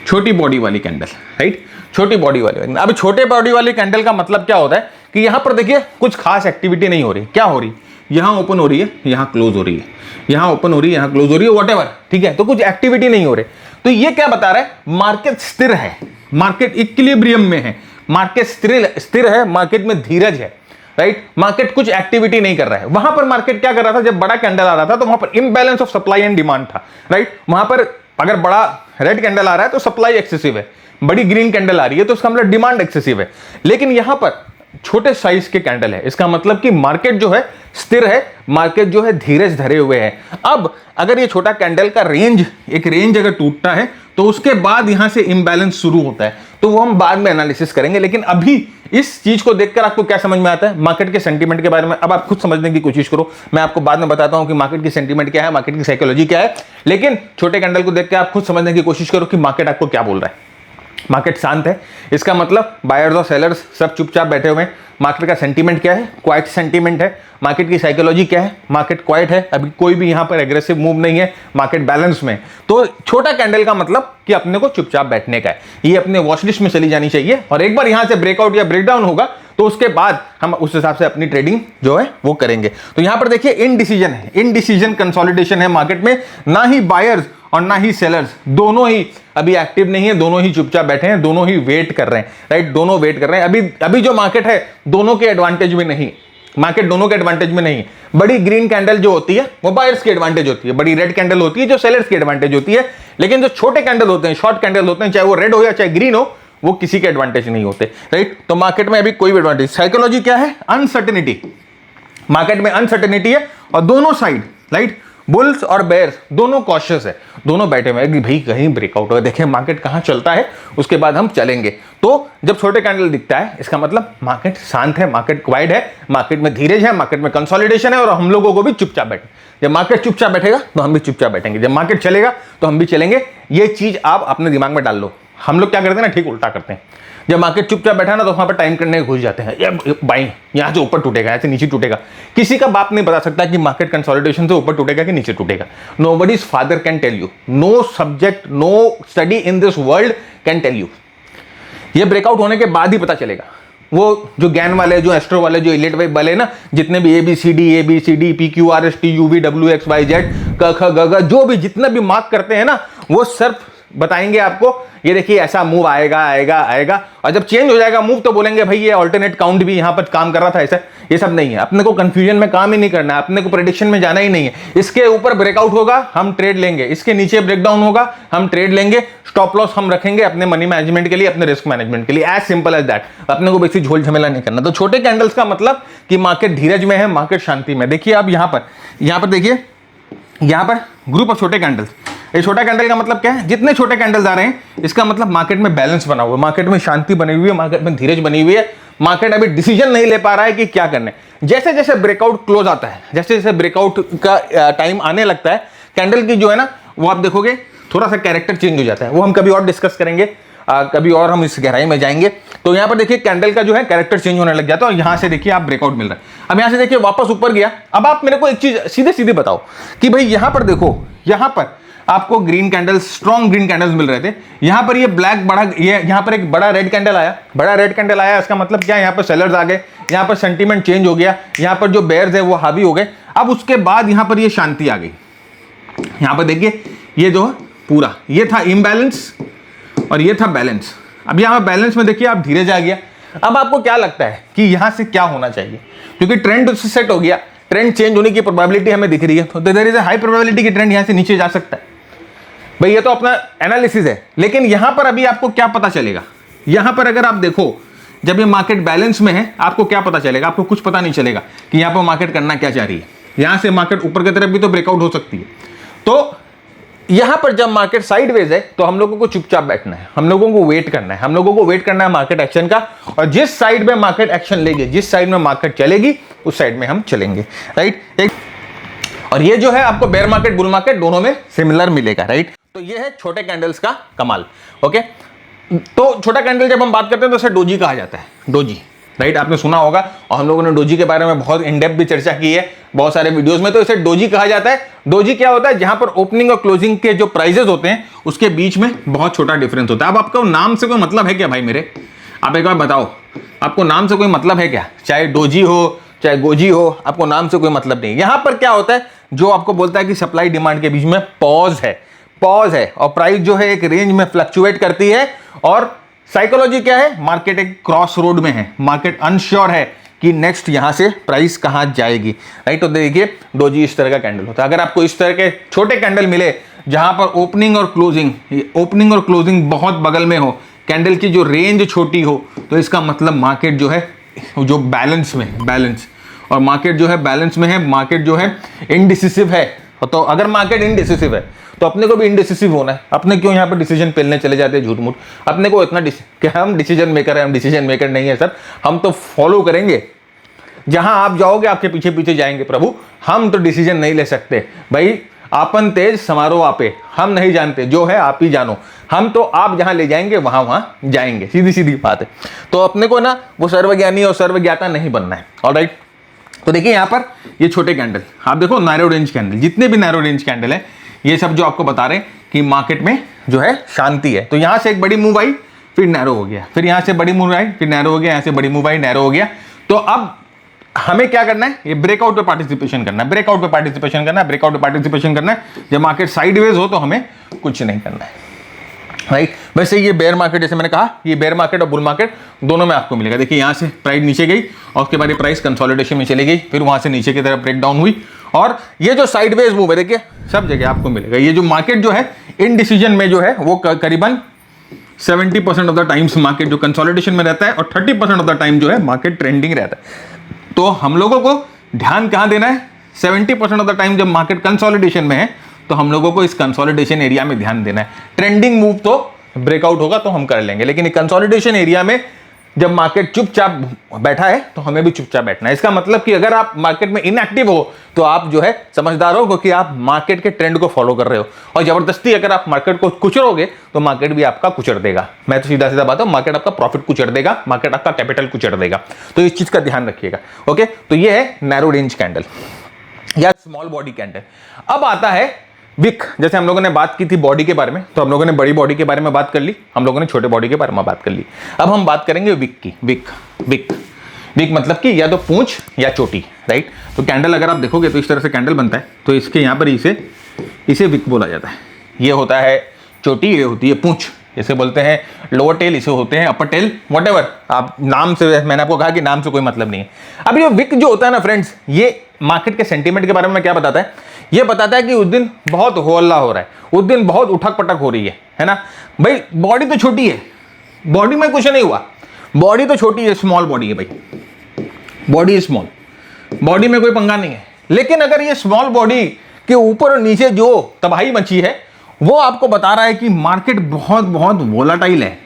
छोटी बॉडी वाली कैंडल, राइट? छोटी बॉडी वाली कैंडल। अब छोटे बॉडी वाली कैंडल का मतलब क्या होता है कि यहां पर देखिए कुछ खास एक्टिविटी नहीं हो रही। क्या हो रही? यहां ओपन हो रही है, यहां क्लोज हो रही है, यहां ओपन हो रही है, यहां क्लोज हो रही है, व्हाटएवर, ठीक है? तो कुछ एक्टिविटी नहीं हो रही। तो ये क्या बता रहा है? मार्केट स्थिर है, मार्केट इक्विलिब्रियम में है, मार्केट स्थिर है, मार्केट में धीरज है, राइट। मार्केट कुछ एक्टिविटी नहीं कर रहा है। वहां पर मार्केट क्या कर रहा था, जब बड़ा कैंडल आ रहा था तो वहां पर imbalance of supply and demand था, राइट। वहां पर अगर बड़ा रेड कैंडल आ रहा है तो सप्लाई एक्सेसिव है, बड़ी ग्रीन कैंडल आ रही है तो उसका मतलब डिमांड एक्सेसिव है। लेकिन यहां पर छोटे साइज के कैंडल है, इसका मतलब कि मार्केट जो है स्थिर है, मार्केट जो है धीरज धरे हुए है। अब अगर ये छोटा कैंडल का एक रेंज अगर टूटता है तो उसके बाद यहां से इंबैलेंस शुरू होता है, तो वो हम बाद में एनालिसिस करेंगे। लेकिन अभी इस चीज को देखकर आपको क्या समझ में आता है मार्केट के सेंटीमेंट के बारे में, अब आप खुद समझने की कोशिश करो। मैं आपको बाद में बताता हूं कि मार्केट की सेंटीमेंट क्या है, मार्केट की साइकोलॉजी क्या है, लेकिन छोटे कैंडल को देख के आप खुद समझने की कोशिश करो कि मार्केट आपको क्या बोल रहा है। मार्केट शांत है, इसका मतलब बायर्स और सेलर्स सब चुपचाप बैठे हुए हैं। मार्केट का सेंटीमेंट क्या है, क्वाइट सेंटीमेंट है। मार्केट की साइकोलॉजी क्या है, मार्केट क्वाइट है, अभी कोई भी यहां पर एग्रेसिव मूव नहीं है, मार्केट बैलेंस में। तो छोटा कैंडल का मतलब कि अपने को चुपचाप बैठने का है, ये अपने वॉच लिस्ट में चली जानी चाहिए। और एक बार यहां से ब्रेकआउट या ब्रेकडाउन होगा तो उसके बाद हम उस हिसाब से अपनी ट्रेडिंग जो है वो करेंगे। तो यहां पर देखिए इनडिसीजन है, इनडिसीजन कंसोलिडेशन है मार्केट में, ना ही बायर्स और ना ही सेलर्स, दोनों ही अभी एक्टिव नहीं है, दोनों ही चुपचाप बैठे हैं, दोनों ही वेट कर रहे हैं, राइट। दोनों वेट कर रहे हैं। अभी जो मार्केट है दोनों के एडवांटेज में नहीं, मार्केट दोनों के एडवांटेज में नहीं। बड़ी ग्रीन कैंडल जो होती है वो बायर्स की एडवांटेज होती है, बड़ी रेड कैंडल होती है जो सेलर्स की एडवांटेज होती है। लेकिन जो छोटे कैंडल होते हैं, शॉर्ट कैंडल होते हैं, चाहे वो रेड हो या चाहे ग्रीन हो, वो किसी के एडवांटेज नहीं होते, राइट। तो मार्केट में अभी कोई भी एडवांटेज, साइकोलॉजी क्या है, अनसर्टेनिटी। मार्केट में अनसर्टेनिटी है और दोनों साइड, राइट, बुल्स और बेयर्स दोनों कॉशियस है, दोनों बैठे हुए हैं कि भाई कहीं ब्रेकआउट हो, देखें मार्केट कहां चलता है, उसके बाद हम चलेंगे। तो जब छोटे कैंडल दिखता है इसका मतलब मार्केट शांत है, मार्केट क्वाइट है, मार्केट में धीरज है, मार्केट में कंसोलिडेशन है और हम लोगों को भी चुपचाप बैठे। जब मार्केट चुपचाप बैठेगा तो हम भी चुपचाप बैठेंगे, जब मार्केट चलेगा तो हम भी चलेंगे। ये चीज आप अपने दिमाग में डाल लो। हम लोग क्या करते हैं ना, ठीक उल्टा करते हैं। जब मार्केट चुपचाप बैठा ना तो वहां पर टाइम करने घुस जाते हैं, बाई यहां से ऊपर टूटेगा, ऐसे नीचे टूटेगा। किसी का बाप नहीं बता सकता कि मार्केट कंसोलिडेशन से ऊपर टूटेगा कि नीचे टूटेगा। Nobody's father can tell you, no subject, no study in this world can tell you. ये ब्रेकआउट होने के बाद ही पता चलेगा। वो जो ज्ञान वाले, जो एस्ट्रो वाले, जो इलेट वाइब वाले ना, जितने भी ABCD PQRST UVWXYZ क ख ग जो भी जितना भी मार्क करते हैं ना, वो सिर्फ बताएंगे आपको ये देखिए ऐसा मूव आएगा आएगा आएगा, और जब चेंज हो जाएगा मूव तो बोलेंगे भाई ये ऑल्टरनेट काउंट भी यहां पर काम कर रहा था ऐसा। ये सब नहीं है, अपने को कंफ्यूजन में काम ही नहीं करना है, अपने को प्रेडिक्शन में जाना ही नहीं है। इसके ऊपर ब्रेकआउट होगा हम ट्रेड लेंगे, इसके नीचे ब्रेकडाउन होगा हम ट्रेड लेंगे, स्टॉप लॉस हम रखेंगे अपने मनी मैनेजमेंट के लिए, अपने रिस्क मैनेजमेंट के लिए, एज सिंपल एज दैट। अपने को बेसिक झोल झमेला नहीं करना। तो छोटे कैंडल्स का मतलब कि मार्केट धीरज में है, मार्केट शांति में। देखिए आप यहां पर देखिए, यहां पर ग्रुप ऑफ छोटे कैंडल्स। ये छोटा कैंडल का मतलब क्या है, जितने छोटे कैंडल्स आ रहे हैं इसका मतलब मार्केट में बैलेंस बना हुआ है, मार्केट में शांति बनी हुई है, मार्केट में धीरज बनी हुई है। मार्केट अभी डिसीजन नहीं ले पा रहा है कि क्या करना है। जैसे जैसे ब्रेकआउट क्लोज आता है, जैसे जैसे ब्रेकआउट का टाइम आने लगता है, कैंडल की जो है ना वो आप देखोगे थोड़ा सा कैरेक्टर चेंज हो जाता है। वो हम कभी और डिस्कस करेंगे, कभी और हम इस गहराई में जाएंगे। तो यहाँ पर देखिए कैंडल का जो है कैरेक्टर चेंज होने लग जाता है और यहाँ से देखिए आप ब्रेकआउट मिल रहा है। अब यहाँ से देखिए वापस ऊपर गया। अब आप मेरे को एक चीज सीधे सीधे बताओ कि भाई यहाँ पर देखो, यहाँ पर आपको green candles, strong green candles मिल रहे थे। यहां पर ये ब्लैक बड़ा, ये यहां पर एक बड़ा रेड कैंडल आया, बड़ा रेड कैंडल आया, इसका मतलब क्या है, यहां पर सेलर्स आ गए, यहां पर सेंटीमेंट चेंज हो गया, यहां पर जो बेयर्स है वो हावी हो गए। अब उसके बाद यहां पर ये शांति आ गई। यहां पर देखिए ये जो पूरा ये था इम्बैलेंस और ये था बैलेंस। अब यहां पर बैलेंस में देखिए आप धीरज आ गया। अब आपको क्या लगता है कि यहां से क्या होना चाहिए, क्योंकि ट्रेंड उससे सेट हो गया, ट्रेंड चेंज होने की प्रोबेबिलिटी हमें दिख रही है, तो there is a high probability कि ट्रेंड यहां से नीचे जा सकता है। भाई ये तो अपना एनालिसिस है, लेकिन यहां पर अभी आपको क्या पता चलेगा, यहां पर अगर आप देखो जब ये मार्केट बैलेंस में है आपको क्या पता चलेगा, आपको कुछ पता नहीं चलेगा कि यहां पर मार्केट करना क्या चाह रही है। यहां से मार्केट ऊपर की तरफ भी तो ब्रेकआउट हो सकती है। तो यहां पर जब मार्केट साइडवेज है तो हम लोगों को चुपचाप बैठना है, हम लोगों को वेट करना है, हम लोगों को वेट करना है मार्केट एक्शन का। और जिस साइड में मार्केट एक्शन लेगी, जिस साइड में मार्केट चलेगी, उस साइड में हम चलेंगे, राइट। और ये जो है आपको बेयर मार्केट, बुल मार्केट दोनों में सिमिलर मिलेगा, राइट। तो ये है छोटे कैंडल्स का कमाल। ओके, तो छोटा कैंडल जब हम बात करते हैं तो इसे डोजी कहा जाता है, डोजी, राइट। आपने सुना होगा और हम लोगों ने डोजी के बारे में बहुत इन डेप्थ भी चर्चा की है बहुत सारे वीडियोस में। तो इसे डोजी कहा जाता है। डोजी क्या होता है, जहां पर ओपनिंग और क्लोजिंग के जो प्राइजेस होते हैं उसके बीच में बहुत छोटा डिफरेंस होता है। अब आपको नाम से कोई मतलब है क्या भाई मेरे, आप एक बार बताओ, आपको नाम से कोई मतलब है क्या, चाहे डोजी हो चाहे गोजी हो, आपको नाम से कोई मतलब नहीं। यहां पर क्या होता है, जो आपको बोलता है कि सप्लाई डिमांड के बीच में पॉज है, और प्राइस जो है एक रेंज में फ्लक्चुएट करती है और साइकोलॉजी क्या है, मार्केट एक क्रॉस रोड में है, मार्केट अनश्योर है कि नेक्स्ट यहां से प्राइस कहां जाएगी, राइट। तो देखिए दोजी इस तरह का कैंडल होता है। अगर आपको इस तरह के छोटे कैंडल मिले जहां पर ओपनिंग और क्लोजिंग बहुत बगल में हो, कैंडल की जो रेंज छोटी हो, तो इसका मतलब मार्केट जो है जो बैलेंस में है, बैलेंस, और मार्केट जो है बैलेंस में है, मार्केट जो है इनडिसिसिव है। तो अगर मार्केट इनडिसिसिव है तो अपने को भी इनडिसिसिव होना है। अपने क्यों यहाँ पर डिसीजन पेलने चले जाते हैं झूठ मूठ, अपने को इतना कि हम डिसीजन मेकर है, हम डिसीजन मेकर नहीं है सर, हम तो फॉलो करेंगे, जहां आप जाओगे आपके पीछे पीछे जाएंगे प्रभु, हम तो डिसीजन नहीं ले सकते भाई। आपन तेज समारोह आपे, हम नहीं जानते, जो है आप ही जानो, हम तो आप जहां ले जाएंगे वहां जाएंगे, सीधी सीधी बात है। तो अपने को ना वो सर्वज्ञानी और सर्वज्ञाता नहीं बनना है, ऑलराइट। तो देखिए यहां पर ये छोटे कैंडल, आप देखो नैरो रेंज कैंडल, जितने भी नैरो रेंज कैंडल है ये सब जो आपको बता रहे हैं कि मार्केट में जो है शांति है। तो यहां से एक बड़ी मूव आई, फिर नैरो हो गया, फिर यहां से बड़ी मूव आई, फिर नैरो हो गया, यहां से बड़ी मूव आई, नैरो हो गया। तो अब हमें क्या करना है, ये ब्रेकआउट पे पार्टिसिपेशन करना है, ब्रेकआउट पे पार्टिसिपेशन करना है, ब्रेकआउट पे पार्टिसिपेशन करना है। जब मार्केट साइडवेज हो तो हमें कुछ नहीं करना है, राइट। वैसे ये बेयर मार्केट, जैसे मैंने कहा, ये बेयर मार्केट और बुल मार्केट दोनों में आपको मिलेगा। देखिए यहां से प्राइस नीचे गई और उसके बाद ये प्राइस कंसोलिडेशन में चली गई, फिर वहां से नीचे की तरफ ब्रेक डाउन हुई, और ये जो साइडवेज मूव है देखिए सब जगह आपको मिलेगा। ये जो मार्केट जो है इन डिसीजन में जो है वो करीबन 70% ऑफ द टाइम्स मार्केट जो कंसोलिडेशन में रहता है और 30% ऑफ द टाइम जो है मार्केट ट्रेंडिंग रहता है। तो हम लोगों को ध्यान कहां देना है, 70% ऑफ द टाइम जब मार्केट कंसोलिडेशन में है तो हम लोगों को इस कंसोलिडेशन एरिया में ध्यान देना है। ट्रेंडिंग मूव तो ब्रेकआउट होगा तो हम कर लेंगे, लेकिन कंसोलिडेशन एरिया में जब मार्केट चुपचाप बैठा है तो हमें भी चुपचाप बैठना है। इसका मतलब कि अगर आप मार्केट में इनएक्टिव हो तो आप जो है समझदार हो, क्योंकि आप मार्केट के ट्रेंड को फॉलो कर रहे हो, और जबरदस्ती अगर आप मार्केट को कुचलोगे तो मार्केट भी आपका कुचल देगा। मैं तो सीधा सीधा बात हूं, मार्केट आपका प्रॉफिट कुचल देगा, मार्केट आपका कैपिटल कुचल देगा। तो इस चीज का ध्यान रखिएगा, ओके। तो ये है नैरो रेंज कैंडल या स्मॉल बॉडी कैंडल। अब आता है विक। जैसे हम लोगों ने बात की थी बॉडी के बारे में, तो हम लोगों ने बड़ी बॉडी के बारे में बात कर ली, हम लोगों ने छोटे बॉडी के बारे में बात कर ली। अब हम बात करेंगे विक की। विक मतलब कि या तो पूंछ या चोटी, राइट। तो कैंडल अगर आप देखोगे तो इस तरह से कैंडल बनता है, तो इसके यहाँ पर इसे विक बोला जाता है। ये होता है चोटी, ये होती है पूंछ, इसे बोलते हैं लोअर टेल, इसे होते हैं अपर टेल, व्हाटएवर आप नाम से, मैंने आपको कहा कि नाम से कोई मतलब नहीं है। अब ये विक जो होता है ना फ्रेंड्स, ये मार्केट के सेंटीमेंट के बारे में क्या बताता है, ये बताता है कि उस दिन बहुत हो हल्ला हो रहा है, उस दिन बहुत उठक पटक हो रही है ना। भाई बॉडी तो छोटी है, बॉडी में कुछ नहीं हुआ, बॉडी तो छोटी है, स्मॉल बॉडी है भाई, बॉडी स्मॉल, बॉडी में कोई पंगा नहीं है। लेकिन अगर ये स्मॉल बॉडी के ऊपर और नीचे जो तबाही मची है वो आपको बता रहा है कि मार्केट बहुत बहुत वोलाटाइल है,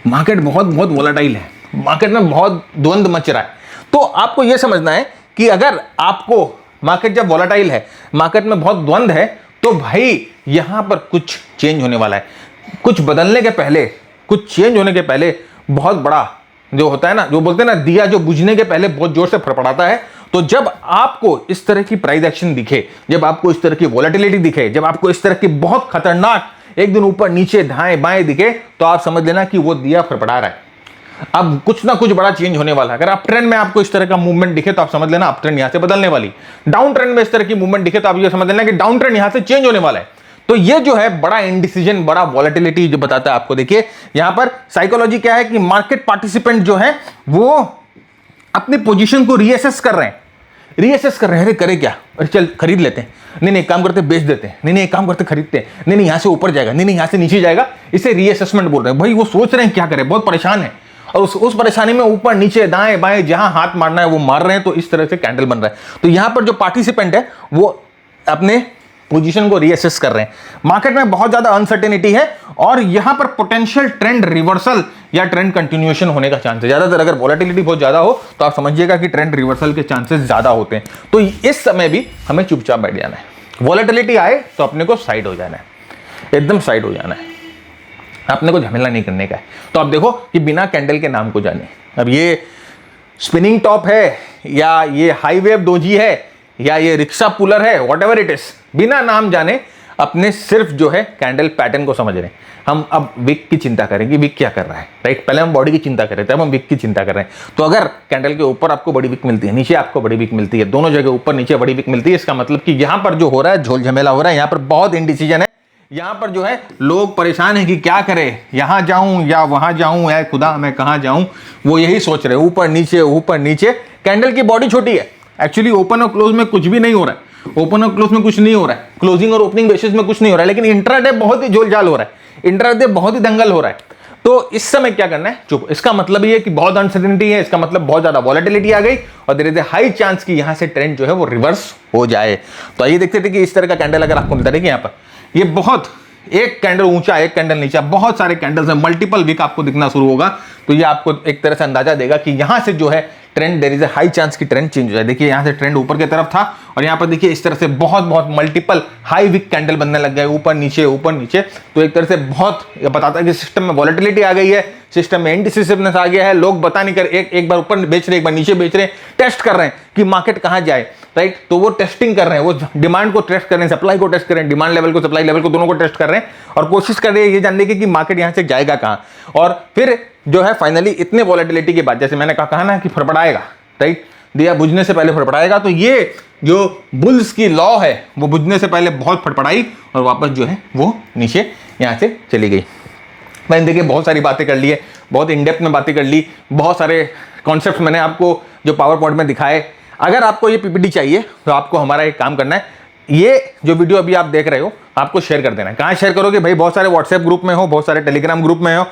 मार्केट बहुत बहुत वोलाटाइल है, मार्केट में बहुत द्वंद मच रहा है। तो आपको यह समझना है कि अगर आपको मार्केट जब वोलाटाइल है, मार्केट में बहुत द्वंद है, तो भाई यहां पर कुछ चेंज होने वाला है। कुछ बदलने के पहले, कुछ चेंज होने के पहले बहुत बड़ा जो होता है ना, जो बोलते हैं ना दिया जो बुझने के पहले बहुत जोर से फड़फड़ाता है। तो जब आपको इस तरह की प्राइस एक्शन दिखे, जब आपको इस तरह की वोलेटिलिटी दिखे, जब आपको इस तरह की बहुत खतरनाक एक दिन ऊपर नीचे दाएं बाएं दिखे, तो आप समझ लेना कि वो दिया फड़फड़ा रहा है, अब कुछ ना कुछ बड़ा चेंज होने वाला है। अगर आप ट्रेंड में आपको इस तरह का मूवमेंट दिखे तो आप समझ लेना अप ट्रेंड यहां से बदलने वाली, डाउन ट्रेंड में इस तरह की मूवमेंट दिखे तो आप ये समझ लेना कि डाउन ट्रेंड यहां से चेंज होने वाला है। तो ये जो है बड़ा इंडिसीजन, बड़ा वॉलेटिलिटी जो बताता है आपको। देखिए यहां पर साइकोलॉजी क्या है कि मार्केट पार्टिसिपेंट जो है वो अपनी पोजीशन को रीअसेस कर रहे हैं, अरे करे क्या, अरे चल खरीद लेते हैं, नहीं एक काम करते बेच देते हैं, नहीं एक काम करते खरीदते हैं, नहीं यहां से ऊपर जाएगा, नहीं यहां से नीचे जाएगा, इसे रीअसेसमेंट बोल रहे हैं। भाई वो सोच रहे हैं क्या करें, बहुत परेशान है, और उस परेशानी में ऊपर नीचे दाएं बाएं जहां हाथ मारना है वो मार रहे हैं। तो इस तरह से कैंडल बन रहा है। तो यहां पर जो पार्टिसिपेंट है वो अपने पोजीशन को रीअसेस कर रहे हैं। मार्केट में बहुत ज्यादा अनसर्टेनिटी है और यहां पर पोटेंशियल ट्रेंड रिवर्सल या ट्रेंड कंटिन्यूएशन होने का चांस है। ज्यादातर अगर वोलेटिलिटी बहुत ज्यादा हो तो आप समझिएगा कि ट्रेंड रिवर्सल के चांसेस ज्यादा होते हैं। तो इस समय भी हमें चुपचाप बैठ जाना है। वोलेटिलिटी आए तो अपने को साइड हो जाना है, एकदम साइड हो जाना है, अपने को झमेला नहीं करने का है। तो आप देखो कि बिना कैंडल के नाम को जाने, अब ये स्पिनिंग टॉप है या ये हाई वेव डोजी है या ये रिक्शा पुलर है, व्हाटएवर इट इज, बिना नाम जाने अपने सिर्फ जो है कैंडल पैटर्न को समझ रहे हैं। हम अब विक की चिंता करें कि विक क्या कर रहा है, राइट। पहले हम बॉडी की चिंता कर रहे थे, अब हम विक की चिंता कर रहे हैं। तो अगर कैंडल के ऊपर आपको बड़ी विक मिलती है, नीचे आपको बड़ी विक मिलती है, दोनों जगह ऊपर नीचे बड़ी विक मिलती है, इसका मतलब कि यहां पर जो हो रहा है झोल झमेला हो रहा है, यहां पर बहुत इनडिसीजन है, यहाँ पर जो है लोग परेशान हैं कि क्या करें, यहाँ जाऊं या वहां जाऊं, है खुदा मैं कहाँ जाऊं, वो यही सोच रहे हैं, ऊपर नीचे। कैंडल की बॉडी छोटी है, एक्चुअली ओपन और क्लोज में कुछ भी नहीं हो रहा है, ओपन और क्लोज में कुछ नहीं हो रहा है, क्लोजिंग और ओपनिंग बेसिस में कुछ नहीं हो रहा है, लेकिन इंट्राडे बहुत ही झोलझाल हो रहा है, इंट्राडे बहुत ही दंगल हो रहा है। तो इस समय क्या करना है, चुप। इसका मतलब ये है कि बहुत अनसर्टेनिटी है, इसका मतलब बहुत ज्यादा वॉलेटिलिटी आ गई और there is a high chance कि यहां से ट्रेंड जो है वो रिवर्स हो जाए। तो आइए देखते थे कि इस तरह का कैंडल अगर आपको मिलता है, देखिए यहाँ पर ये बहुत, एक कैंडल ऊंचा एक कैंडल नीचा, बहुत सारे कैंडल्स हैं, मल्टीपल वीक आपको दिखना शुरू होगा, तो ये आपको एक तरह से अंदाजा देगा कि यहां से जो है trend, there is a high chance की ट्रेंड चेंज हो जाए। देखिए यहां से ट्रेंड ऊपर की तरफ था और यहां पर देखिए इस तरह से बहुत मल्टीपल हाई वीक कैंडल बनने लग गए, ऊपर नीचे। तो एक तरह से बहुत ये बताता है कि सिस्टम में वॉलेटिलिटी आ गई है, सिस्टम में इनडिसिसिवनेस आ गया है, लोग बता नहीं कर, एक बार ऊपर बेच रहे, एक बार नीचे बेच रहे, टेस्ट कर रहे हैं कि मार्केट कहां जाए, राइट। तो वो टेस्टिंग कर रहे हैं, वो डिमांड को टेस्ट कर रहे हैं, सप्लाई को टेस्ट कर रहे हैं, डिमांड लेवल को सप्लाई लेवल को दोनों को टेस्ट कर रहे हैं और कोशिश कर रहे हैं ये जानने की कि मार्केट यहां से जाएगा कहां। और फिर जो है फाइनली इतने वॉलेटिलिटी के बाद, जैसे मैंने कहा ना कि फड़फड़ाएगा, राइट, दिया बुझने से पहले फड़फड़ाएगा, तो ये जो बुल्स की लॉ है वो बुझने से पहले बहुत फड़फड़ाई और वापस जो है वो नीचे यहां से चली गई। मैंने देखिए बहुत सारी बातें कर ली है, बहुत इनडेप्थ में बातें कर ली, बहुत सारे कॉन्सेप्ट मैंने आपको जो पावर पॉइंट में दिखाए। अगर आपको ये पीपीटी चाहिए तो आपको हमारा एक काम करना है, ये जो वीडियो अभी आप देख रहे हो आपको शेयर कर देना है। कहाँ शेयर करोगे भाई, बहुत सारे व्हाट्सएप ग्रुप में हो, बहुत सारे टेलीग्राम ग्रुप में हो,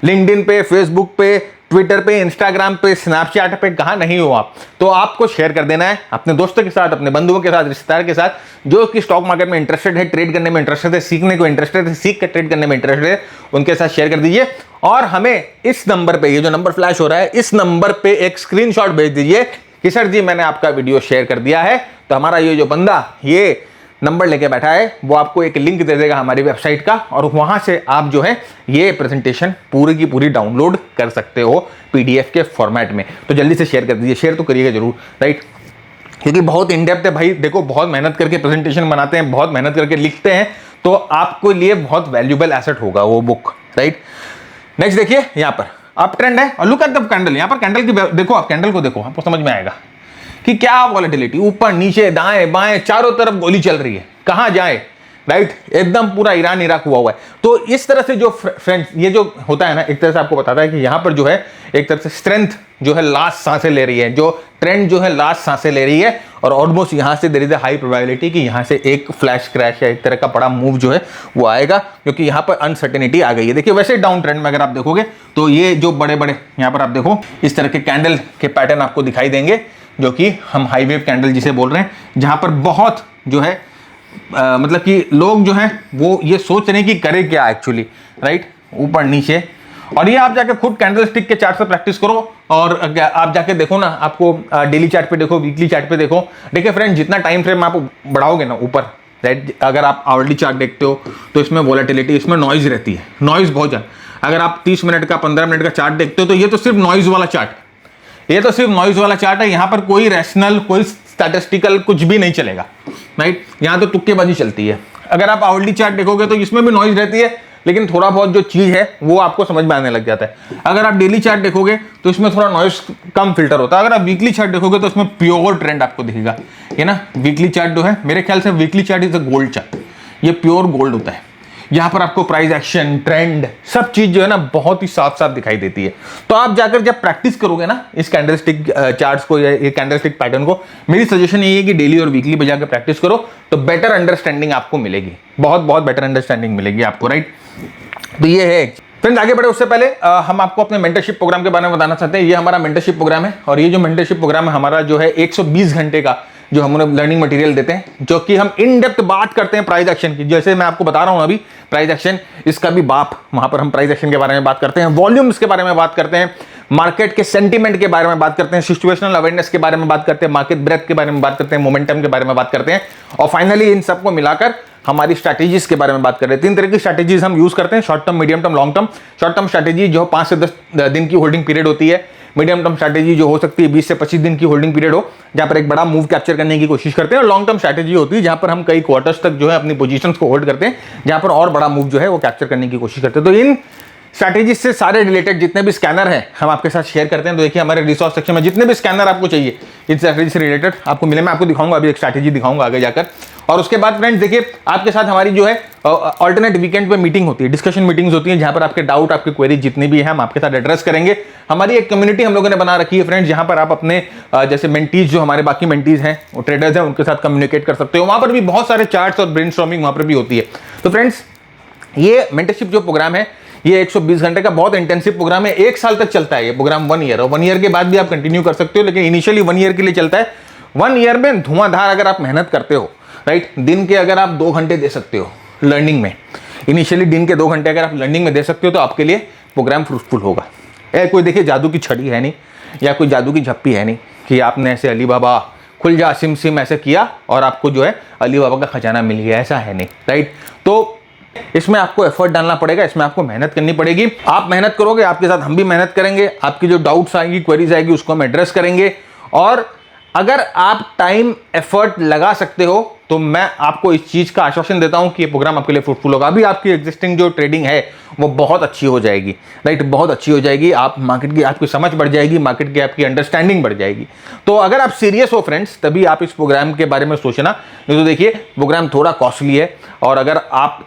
लिंक्डइन पे, फेसबुक पे, ट्विटर पे, इंस्टाग्राम पे, स्नैपचैट पे, कहाँ नहीं हो आप, तो आपको शेयर कर देना है अपने दोस्तों के साथ, अपने बंधुओं के साथ, रिश्तेदार के साथ, जो कि स्टॉक मार्केट में इंटरेस्टेड है, ट्रेड करने में इंटरेस्टेड है, सीखने को इंटरेस्टेड है, सीख कर ट्रेड करने में इंटरेस्टेड है, उनके साथ शेयर कर दीजिए। और हमें इस नंबर पे, ये जो नंबर फ्लैश हो रहा है, इस नंबर पे एक स्क्रीनशॉट भेज दीजिए कि सर जी मैंने आपका वीडियो शेयर कर दिया है। तो हमारा ये जो बंदा ये नंबर लेके बैठा है वो आपको एक लिंक दे देगा हमारी वेबसाइट का, और वहां से आप जो है ये प्रेजेंटेशन पूरी की पूरी डाउनलोड कर सकते हो पीडीएफ के फॉर्मेट में। तो जल्दी से शेयर कर दीजिए, शेयर तो करिएगा जरूर, राइट, क्योंकि बहुत इन डेप्थ है भाई। देखो बहुत मेहनत करके प्रेजेंटेशन बनाते हैं, बहुत मेहनत करके लिखते हैं, तो आपको लिए बहुत वैल्यूएबल एसेट होगा वो बुक, राइट। नेक्स्ट देखिए यहाँ पर अप ट्रेंड है और लुक एट द कैंडल। यहाँ पर कैंडल की देखो, आप कैंडल को देखो, आपको समझ में आएगा कि क्या वॉलेटिलिटी, ऊपर नीचे दाएं बाएं चारों तरफ गोली चल रही है, कहां जाए, राइट, एकदम पूरा ईरान इराक हुआ हुआ है। तो इस तरह से जो फ्रेंड्स ये जो होता है ना, एक तरह से आपको बताता है कि यहां पर जो है एक तरह से स्ट्रेंथ जो है लास्ट सांसें ले रही है, जो ट्रेंड जो है लास्ट सांसें ले रही है, और ऑलमोस्ट यहां से there is a high probability कि यहां से एक फ्लैश क्रैश या एक तरह का बड़ा मूव जो है वो आएगा, क्योंकि यहां पर अनसर्टेनिटी आ गई है। देखिए वैसे डाउन ट्रेंड में अगर आप देखोगे तो ये जो बड़े बड़े यहां पर आप देखो इस तरह के कैंडल के पैटर्न आपको दिखाई देंगे, जो कि हम हाई वेव कैंडल जिसे बोल रहे हैं, जहां पर बहुत जो है मतलब कि लोग जो हैं वो ये सोच रहे हैं कि करे क्या एक्चुअली, राइट, ऊपर नीचे। और ये आप जाके खुद कैंडल स्टिक के चार्ट पे प्रैक्टिस करो, और आप जाके देखो ना, आपको डेली चार्ट पे देखो, वीकली चार्ट पे देखो। देखिए फ्रेंड, जितना टाइम फ्रेम आप बढ़ाओगे ना ऊपर, राइट, अगर आप आवरली चार्ट देखते हो तो इसमें वॉलेटिलिटी, इसमें नॉइज रहती है, नॉइज बहुत ज़्यादा। अगर आप 30 मिनट का 15 मिनट का चार्ट देखते हो तो ये तो सिर्फ नॉइज वाला चार्ट, ये तो सिर्फ नॉइज वाला चार्ट है। यहाँ पर कोई रैशनल, कोई स्टैटिस्टिकल कुछ भी नहीं चलेगा, राइट, यहाँ तो तुक्केबाजी चलती है। अगर आप आवरली चार्ट देखोगे तो इसमें भी नॉइज रहती है, लेकिन थोड़ा बहुत जो चीज है वो आपको समझ में आने लग जाता है। अगर आप डेली चार्ट देखोगे तो इसमें थोड़ा नॉइज कम फिल्टर होता है। अगर आप वीकली चार्ट देखोगे तो इसमें प्योर ट्रेंड आपको दिखेगा, ये ना। वीकली चार्ट जो है, मेरे ख्याल से weekly chart is a gold chart, ये प्योर गोल्ड होता है। यहाँ पर आपको प्राइस एक्शन, ट्रेंड, सब चीज जो है ना बहुत ही साफ साफ दिखाई देती है। तो आप जाकर जब प्रैक्टिस करोगे ना इस कैंडलस्टिक चार्ट्स को या ये कैंडलस्टिक पैटर्न को, मेरी सजेशन यही है कि डेली और वीकली पे जाकर प्रैक्टिस करो, तो बेटर अंडरस्टैंडिंग आपको मिलेगी, बहुत बहुत बेटर अंडरस्टैंडिंग मिलेगी आपको, राइट। तो ये है फ्रेंड्स। आगे बढ़े उससे पहले हम आपको अपने मेंटरशिप प्रोग्राम के बारे में बताना चाहते हैं। ये हमारा मेंटरशिप प्रोग्राम है, और ये जो मेंटरशिप प्रोग्राम है हमारा जो है 120 घंटे का जो हम उन्हें लर्निंग मटेरियल देते हैं, जो कि हम इन डेप्थ बात करते हैं प्राइस एक्शन की। जैसे मैं आपको बता रहा हूं अभी प्राइस एक्शन, इसका भी बाप, वहां पर हम प्राइस एक्शन के बारे में बात करते हैं, वॉल्यूम्स के बारे में बात करते हैं, मार्केट के सेंटीमेंट के बारे में बात करते हैं, सिचुएशनल अवेयरनेस के बारे में बात करते हैं, मार्केट ब्रेथ के बारे में बात करते हैं, मोमेंटम के बारे में बात करते हैं, और फाइनली इन सबको मिलाकर हमारी स्ट्रैटेजीज के बारे में बात कर रहे हैं। 3 तरह की स्ट्रैटेजीज हम यूज करते हैं, short term, medium term, long term. Short term strategy जो 5 से 10 दिन की होल्डिंग पीरियड होती है। मीडियम टर्म स्ट्रैटेजी जो हो सकती है 20 से 25 दिन की होल्डिंग पीरियड हो, जहां पर एक बड़ा मूव कैप्चर करने की कोशिश करते हैं। और लॉन्ग टर्म स्ट्रैटेजी होती है जहां पर हम कई क्वार्टर्स तक जो है अपनी पोजीशंस को होल्ड करते हैं, जहां पर और बड़ा मूव जो है वो कैप्चर करने की कोशिश करते हैं। तो इन स्ट्रैटेजी से सारे रिलेटेड जितने भी स्कैनर हैं हम आपके साथ शेयर करते हैं। तो देखिए हमारे रिसोर्स सेक्शन में जितने भी स्कैनर आपको चाहिए इस स्ट्रैटेजी से रिलेटेड आपको मिले। मैं आपको दिखाऊंगा, अभी एक स्ट्रैटेजी दिखाऊंगा आगे जाकर, और उसके बाद फ्रेंड्स देखिए आपके साथ हमारी जो है ऑल्टरनेट वीकेंड पे मीटिंग होती है, डिस्कशन मीटिंग्स होती हैं, जहां पर आपके डाउट, आपके क्वेरी जितने भी हैं हम आपके साथ एड्रेस करेंगे। हमारी एक कम्युनिटी हम लोगों ने बना रखी है फ्रेंड्स, जहां पर आप अपने जैसे मेंटीज जो हमारे बाकी मेंटीज हैं, वो ट्रेडर्स हैं, उनके साथ कम्युनिकेट कर सकते हो। वहां पर भी बहुत सारे चार्ट्स और ब्रेनस्टॉर्मिंग वहां पर भी होती है। तो फ्रेंड्स ये मेंटरशिप जो प्रोग्राम है ये 120 घंटे का बहुत इंटेंसिव प्रोग्राम है, 1 साल तक चलता है ये प्रोग्राम, 1 ईयर, और 1 ईयर के बाद भी आप कंटिन्यू कर सकते हो, लेकिन इनिशियली 1 ईयर के लिए चलता है। 1 ईयर में धुआंधार अगर आप मेहनत करते हो, राइट, दिन के अगर आप 2 घंटे दे सकते हो लर्निंग में, इनिशियली दिन के 2 घंटे अगर आप लर्निंग में दे सकते हो, तो आपके लिए प्रोग्राम फ्रूटफुल होगा। कोई देखिए जादू की छड़ी है नहीं, या कोई जादू की झप्पी है नहीं कि आपने ऐसे अली बाबा खुल जा सिम सिम ऐसे किया और आपको जो है अली बाबा का खजाना मिल गया, ऐसा है नहीं, राइट। तो इसमें आपको एफर्ट डालना पड़ेगा, इसमें आपको मेहनत करनी पड़ेगी। आप मेहनत करोगे, आपके साथ हम भी मेहनत करेंगे, आपकी जो डाउट्स आएंगी, क्वेरीज आएगी, उसको हम एड्रेस करेंगे। और अगर आप टाइम एफर्ट लगा सकते हो तो मैं आपको इस चीज का आश्वासन देता हूं कि ये प्रोग्राम आपके लिए फ्रूटफुल होगा। अभी आपकी एग्जिस्टिंग जो ट्रेडिंग है वो बहुत अच्छी हो जाएगी, राइट, बहुत अच्छी हो जाएगी। आप मार्केट की आपकी समझ बढ़ जाएगी, मार्केट की आपकी अंडरस्टैंडिंग बढ़ जाएगी। तो अगर आप सीरियस हो फ्रेंड्स, तभी आप इस प्रोग्राम के बारे में सोचना। नहीं तो देखिए प्रोग्राम थोड़ा कॉस्टली है, और अगर आप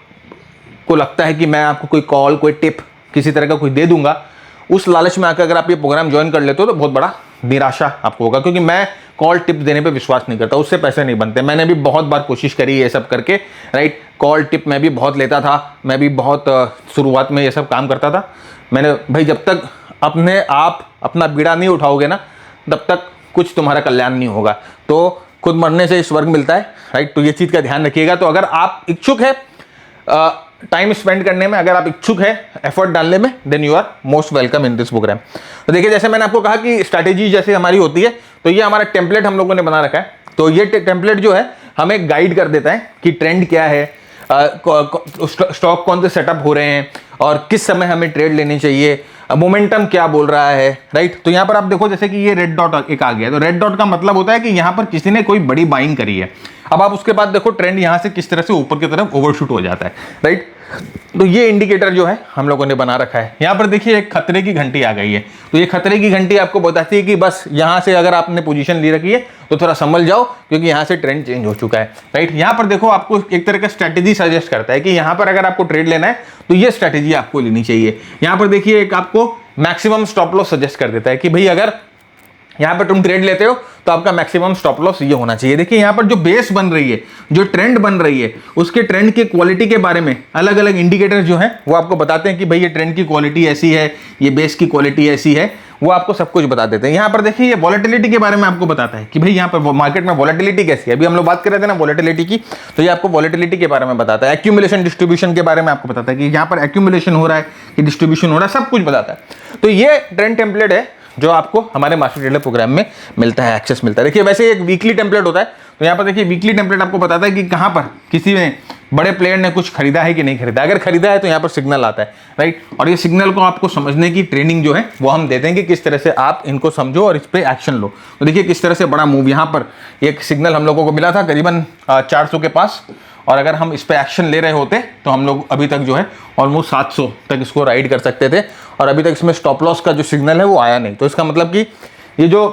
को लगता है कि मैं आपको कोई कॉल, कोई टिप किसी तरह का कोई दे दूंगा, उस लालच में आकर अगर आप ये प्रोग्राम ज्वाइन कर लेते हो तो बहुत बड़ा निराशा आपको होगा, क्योंकि मैं कॉल टिप देने पे विश्वास नहीं करता, उससे पैसे नहीं बनते। मैंने भी बहुत बार कोशिश करी ये सब करके, राइट, कॉल टिप मैं भी बहुत लेता था, मैं भी बहुत शुरुआत में ये सब काम करता था। मैंने भाई जब तक अपने आप अपना बीड़ा नहीं उठाओगे ना, तब तक कुछ तुम्हारा कल्याण नहीं होगा। तो खुद मरने से स्वर्ग मिलता है, राइट, तो ये चीज़ का ध्यान रखिएगा। तो अगर आप इच्छुक है टाइम स्पेंड करने में, अगर आप इच्छुक है एफर्ट डालने में, then you are most welcome in this program. तो देखिए जैसे मैंने आपको कहा कि स्ट्रैटेजी जैसे हमारी होती है, तो ये हमारा टेम्पलेट हम लोगों ने बना रखा है। तो ये टेम्पलेट जो है हमें गाइड कर देता है कि ट्रेंड क्या है, स्टॉक कौन से सेटअप हो रहे हैं, और किस समय हमें ट्रेड लेनी चाहिए, मोमेंटम क्या बोल रहा है, राइट। तो यहाँ पर आप देखो जैसे कि ये रेड डॉट एक आ गया, तो रेड डॉट का मतलब होता है कि यहाँ पर किसी ने कोई बड़ी बाइंग करी है। अब आप उसके बाद देखो ट्रेंड यहाँ से किस तरह से ऊपर की तरफ ओवरशूट हो जाता है, राइट। तो ये इंडिकेटर जो है हम लोगों ने बना रखा है। यहाँ पर देखिए एक खतरे की घंटी आ गई है, तो ये खतरे की घंटी आपको बताती है कि बस यहाँ से अगर आपने पोजीशन ले रखी है तो थोड़ा संभल जाओ, क्योंकि यहाँ से ट्रेंड चेंज हो चुका है, राइट। यहाँ पर देखो आपको एक तरह का स्ट्रैटेजी सजेस्ट करता है कि यहाँ पर अगर आपको ट्रेड लेना है तो ये स्ट्रैटेजी आपको लेनी चाहिए। यहाँ पर देखिए एक आपको मैक्सिमम स्टॉप लॉस सजेस्ट कर देता है कि भाई अगर यहाँ पर तुम ट्रेड लेते हो तो आपका मैक्सिमम स्टॉप लॉस ये होना चाहिए। देखिए यहाँ पर जो बेस बन रही है, जो ट्रेंड बन रही है, उसके ट्रेंड की क्वालिटी के बारे में अलग अलग इंडिकेटर जो है वो आपको बताते हैं कि भाई ये ट्रेंड की क्वालिटी ऐसी है, ये बेस की क्वालिटी ऐसी है, वो आपको सब कुछ बता देते हैं। यहाँ पर देखिए ये वॉलेटिलिटी के बारे में आपको बताता है कि भाई यहाँ पर मार्केट में वॉलेटिलिटी कैसी है। अभी हम लोग बात कर रहे थे ना वॉलेटिलिटी की, तो ये आपको वॉलेटिलिटी के बारे में बताता है। एक्यूमुलेशन डिस्ट्रीब्यूशन के बारे में आपको बताता है कि यहाँ पर एक्यूमुलेशन हो रहा है कि डिस्ट्रीब्यूशन हो रहा है, सब कुछ बताता है। तो ये ट्रेंड टेम्पलेट है जो आपको हमारे मास्टर ट्रेडर प्रोग्राम में मिलता है, एक्सेस मिलता है। देखिए वैसे एक वीकली टेम्पलेट होता है, तो यहाँ पर देखिए वीकली टेम्पलेट आपको बताता है कि कहाँ पर किसी ने बड़े प्लेयर ने कुछ खरीदा है कि नहीं खरीदा। अगर खरीदा है तो यहाँ पर सिग्नल आता है, राइट। और ये सिग्नल को आपको समझने की ट्रेनिंग जो है वो हम देते हैं कि किस तरह से आप इनको समझो और इस पर एक्शन लो। तो देखिए किस तरह से बड़ा मूव, यहाँ पर एक सिग्नल हम लोगों को मिला था करीबन 400 के पास, और अगर हम इस पे एक्शन ले रहे होते तो हम लोग अभी तक जो है ऑलमोस्ट 700 तक इसको राइड कर सकते थे, और अभी तक इसमें स्टॉप लॉस का जो सिग्नल है वो आया नहीं। तो इसका मतलब कि ये जो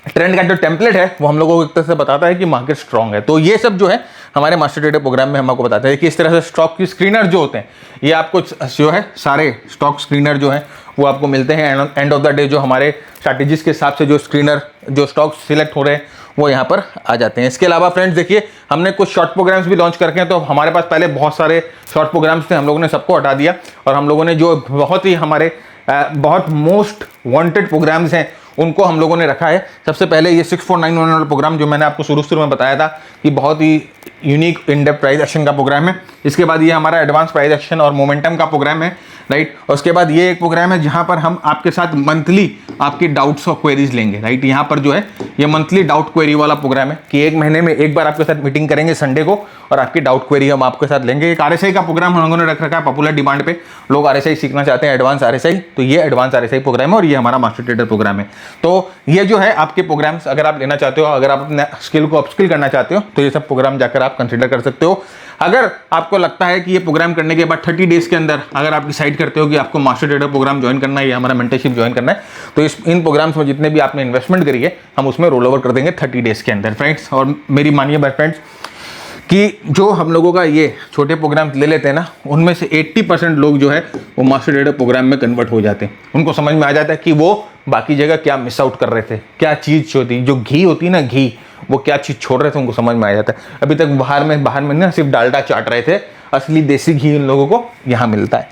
ट्रेंड का जो टेम्पलेट है वो हम लोगों को एक तरह से बताता है कि मार्केट स्ट्रांग है। तो ये सब जो है हमारे मास्टर ट्रेडर प्रोग्राम में हम आपको बताते हैं कि इस तरह से स्टॉक की स्क्रीनर जो होते हैं, ये आपको जो है सारे स्टॉक स्क्रीनर जो है वो आपको मिलते हैं एंड ऑफ द डे। जो हमारे स्ट्रैटेजीज के हिसाब से जो स्क्रीनर जो स्टॉक सिलेक्ट हो रहे हैं वो यहाँ पर आ जाते हैं। इसके अलावा फ्रेंड्स देखिए हमने कुछ शॉर्ट प्रोग्राम्स भी लॉन्च करके हैं। तो हमारे पास पहले बहुत सारे शॉर्ट प्रोग्राम्स थे, हम लोगों ने सबको हटा दिया, और हम लोगों ने जो बहुत ही हमारे बहुत मोस्ट वांटेड प्रोग्राम्स हैं उनको हम लोगों ने रखा है। सबसे पहले ये 6491 वाला प्रोग्राम जो मैंने आपको शुरू में बताया था कि बहुत ही unique in depth price action का प्रोग्राम है। इसके बाद ये हमारा एडवांस प्राइस एक्शन और मोमेंटम का प्रोग्राम है, राइट। और उसके बाद ये एक प्रोग्राम है जहां पर हम आपके साथ मंथली आपकी डाउट्स और क्वेरीज लेंगे, राइट। यहाँ पर जो है ये मंथली डाउट क्वेरी वाला प्रोग्राम है कि एक महीने में एक बार आपके साथ मीटिंग करेंगे संडे को, और आपकी डाउट क्वेरी हम आपके साथ लेंगे। एक RSI का प्रोग्राम हम लोगों ने रख रखा है पॉपुलर डिमांड पे, लोग RSI सीखना चाहते हैं, एडवांस RSI, तो ये एडवांस RSI प्रोग्राम है और ये हमारा मास्टर ट्रेडर प्रोग्राम है। तो ये जो है आपके प्रोग्राम्स अगर आप लेना चाहते हो, अगर आप अपने स्किल को अपस्किल करना चाहते हो, तो ये सब प्रोग्राम जाकर आप कंसिडर कर सकते हो। अगर आपको लगता है कि ये प्रोग्राम करने के बाद 30 डेज के अंदर अगर आप डिसाइड करते हो कि आपको मास्टर ट्रेडर प्रोग्राम ज्वाइन करना है या हमारा मेंटरशिप ज्वाइन करना है, तो इन प्रोग्राम्स में जितने भी आपने इन्वेस्टमेंट करी है हम उसमें रोल ओवर कर देंगे 30 डेज के अंदर, फ्रेंड्स। और मेरी मानिए बाय फ्रेंड्स कि जो हम लोगों का ये छोटे प्रोग्राम ले लेते हैं ना, उनमें से 80% लोग जो है वो मास्टर ट्रेडर प्रोग्राम में कन्वर्ट हो जाते हैं। उनको समझ में आ जाता है कि वो बाकी जगह क्या मिस आउट कर रहे थे, क्या चीज़ होती, जो घी होती है ना, घी, वो क्या चीज़ छोड़ रहे थे, उनको समझ में आ जाता है। अभी तक बाहर में ना सिर्फ डालडा चाट रहे थे, असली देसी घी इन लोगों को यहाँ मिलता है।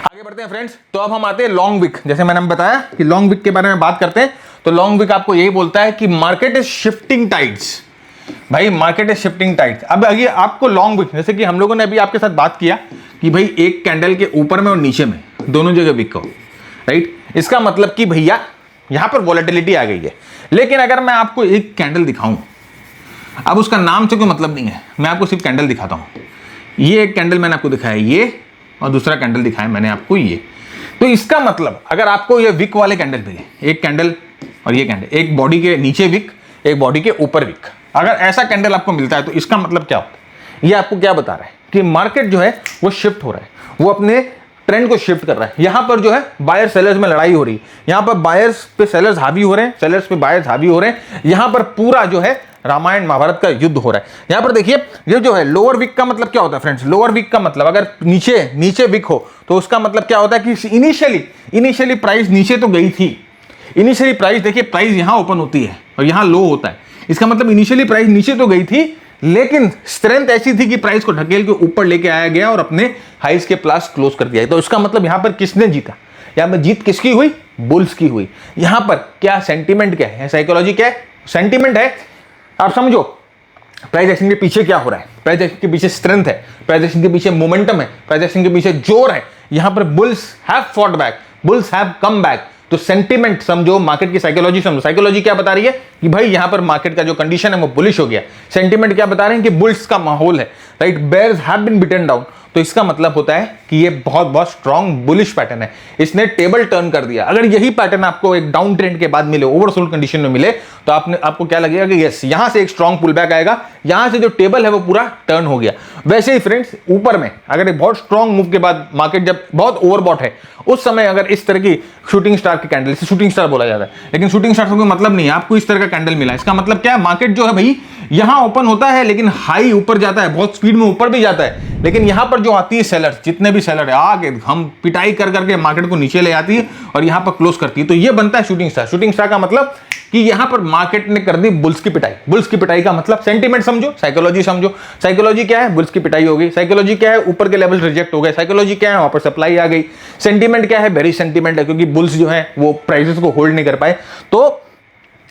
आगे बढ़ते हैं फ्रेंड्स। तो अब हम आते हैं लॉन्ग विक। जैसे मैंने बताया कि लॉन्ग विक के बारे में बात करते हैं, तो लॉन्ग विक आपको यही बोलता है कि मार्केट इज शिफ्टिंग टाइड्स। भाई मार्केट इज शिफ्टिंग टाइड्स। अब ये आपको लॉन्ग विक, जैसे कि हम लोगों ने अभी आपके साथ बात किया कि भाई एक कैंडल के ऊपर में और नीचे में दोनों जगह विक हो, राइट। इसका मतलब कि भैया यहां पर वॉलेटिलिटी आ गई है। लेकिन अगर मैं आपको एक कैंडल दिखाऊं, अब उसका नाम से कोई मतलब नहीं है, मैं आपको सिर्फ कैंडल दिखाता हूं। ये एक कैंडल मैंने आपको दिखाया ये, और दूसरा कैंडल दिखाया मैंने आपको ये। तो इसका मतलब अगर आपको ये विक वाले कैंडल मिले, एक कैंडल और ये कैंडल, एक बॉडी के नीचे विक, एक बॉडी के ऊपर विक, अगर ऐसा कैंडल आपको मिलता है तो इसका मतलब क्या होता है? ये आपको क्या बता रहा है कि मार्केट जो है वो शिफ्ट हो रहा है, वो अपने ट्रेंड को शिफ्ट कर रहा है। यहां पर जो है बायर सेलर्स में लड़ाई हो रही है, यहां पर बायर्स पे सेलर्स हावी हो रहे हैं, सेलर्स पे बायर्स हावी हो रहे हैं। यहां पर पूरा जो है रामायण महाभारत का युद्ध हो रहा है। यहां पर देखिए ये जो है लोअर विक का मतलब क्या होता है फ्रेंड्स? लोअर विक का मतलब अगर नीचे विक हो तो उसका मतलब क्या होता है कि इनिशियली प्राइस नीचे तो गई थी। इनिशियली प्राइस देखिए, प्राइस यहां ओपन होती है और यहां लो होता है। इसका मतलब इनिशियली प्राइस नीचे तो गई थी, लेकिन स्ट्रेंथ ऐसी थी कि प्राइस को ढकेल के ऊपर लेके आया गया और अपने हाइस के प्लस क्लोज कर दिया। तो इसका मतलब यहां पर किसने जीता? यहां पर जीत किसकी हुई? बुल्स की हुई। यहां पर क्या सेंटीमेंट क्या है, साइकोलॉजी क्या है, सेंटीमेंट है। आप समझो प्राइस एक्शन के पीछे क्या हो रहा है। प्राइस एक्शन के पीछे स्ट्रेंथ है, प्राइस एक्शन के पीछे मोमेंटम है, प्राइस एक्शन के पीछे जोर है। यहां पर bulls have fought back, bulls have come back. तो सेंटीमेंट समझो, मार्केट की साइकोलॉजी समझो। साइकोलॉजी क्या बता रही है कि भाई यहां पर मार्केट का जो कंडीशन है वो बुलिश हो गया। सेंटीमेंट क्या बता रहे हैं कि बुल्स का माहौल है, right. Bears have been beaten down. तो इसका मतलब होता है कि ये बहुत स्ट्रॉन्ग बुलिश पैटर्न है, इसने टेबल टर्न कर दिया। अगर यही पैटर्न आपको एक डाउन ट्रेंड के बाद मिले, ओवरसोल्ड कंडीशन में मिले, तो आपको क्या लगेगा कि यस यहां से एक स्ट्रॉन्ग पुल बैक आएगा, यहां से जो टेबल है वो पूरा टर्न हो गया। वैसे ही फ्रेंड्स ऊपर में अगर एक बहुत स्ट्रॉन्ग मूव के बाद मार्केट जब बहुत ओवरबॉट है, उस समय अगर इस तरह की शूटिंग स्टार की कैंडल, इसे शूटिंग स्टार बोला जाता है, लेकिन शूटिंग स्टार से कोई मतलब नहीं है, आपको इस तरह का कैंडल मिला, इसका मतलब क्या है? मार्केट जो है भाई यहां ओपन होता है लेकिन हाई ऊपर जाता है, बहुत स्पीड में ऊपर भी जाता है, लेकिन यहां पर जो आती है सेलर, जितने भी सेलर है आगे हम पिटाई कर करके मार्केट को नीचे ले आती है और यहां पर क्लोज करती है। तो ये बनता है शूटिंग स्टार। शूटिंग स्टार का मतलब कि यहां पर मार्केट ने कर दी बुल्स की पिटाई। बुल्स की पिटाई का मतलब सेंटीमेंट समझो, साइकोलॉजी समझो। साइकोलॉजी क्या है? बुल्स की पिटाई हो गई। साइकोलॉजी क्या है? ऊपर के लेवल रिजेक्ट हो गए। साइकोलॉजी क्या है? वहां पर सप्लाई आ गई। सेंटीमेंट क्या है? बेरिश सेंटीमेंट है, क्योंकि बुल्स जो है वो प्राइसेस को होल्ड नहीं कर पाए। तो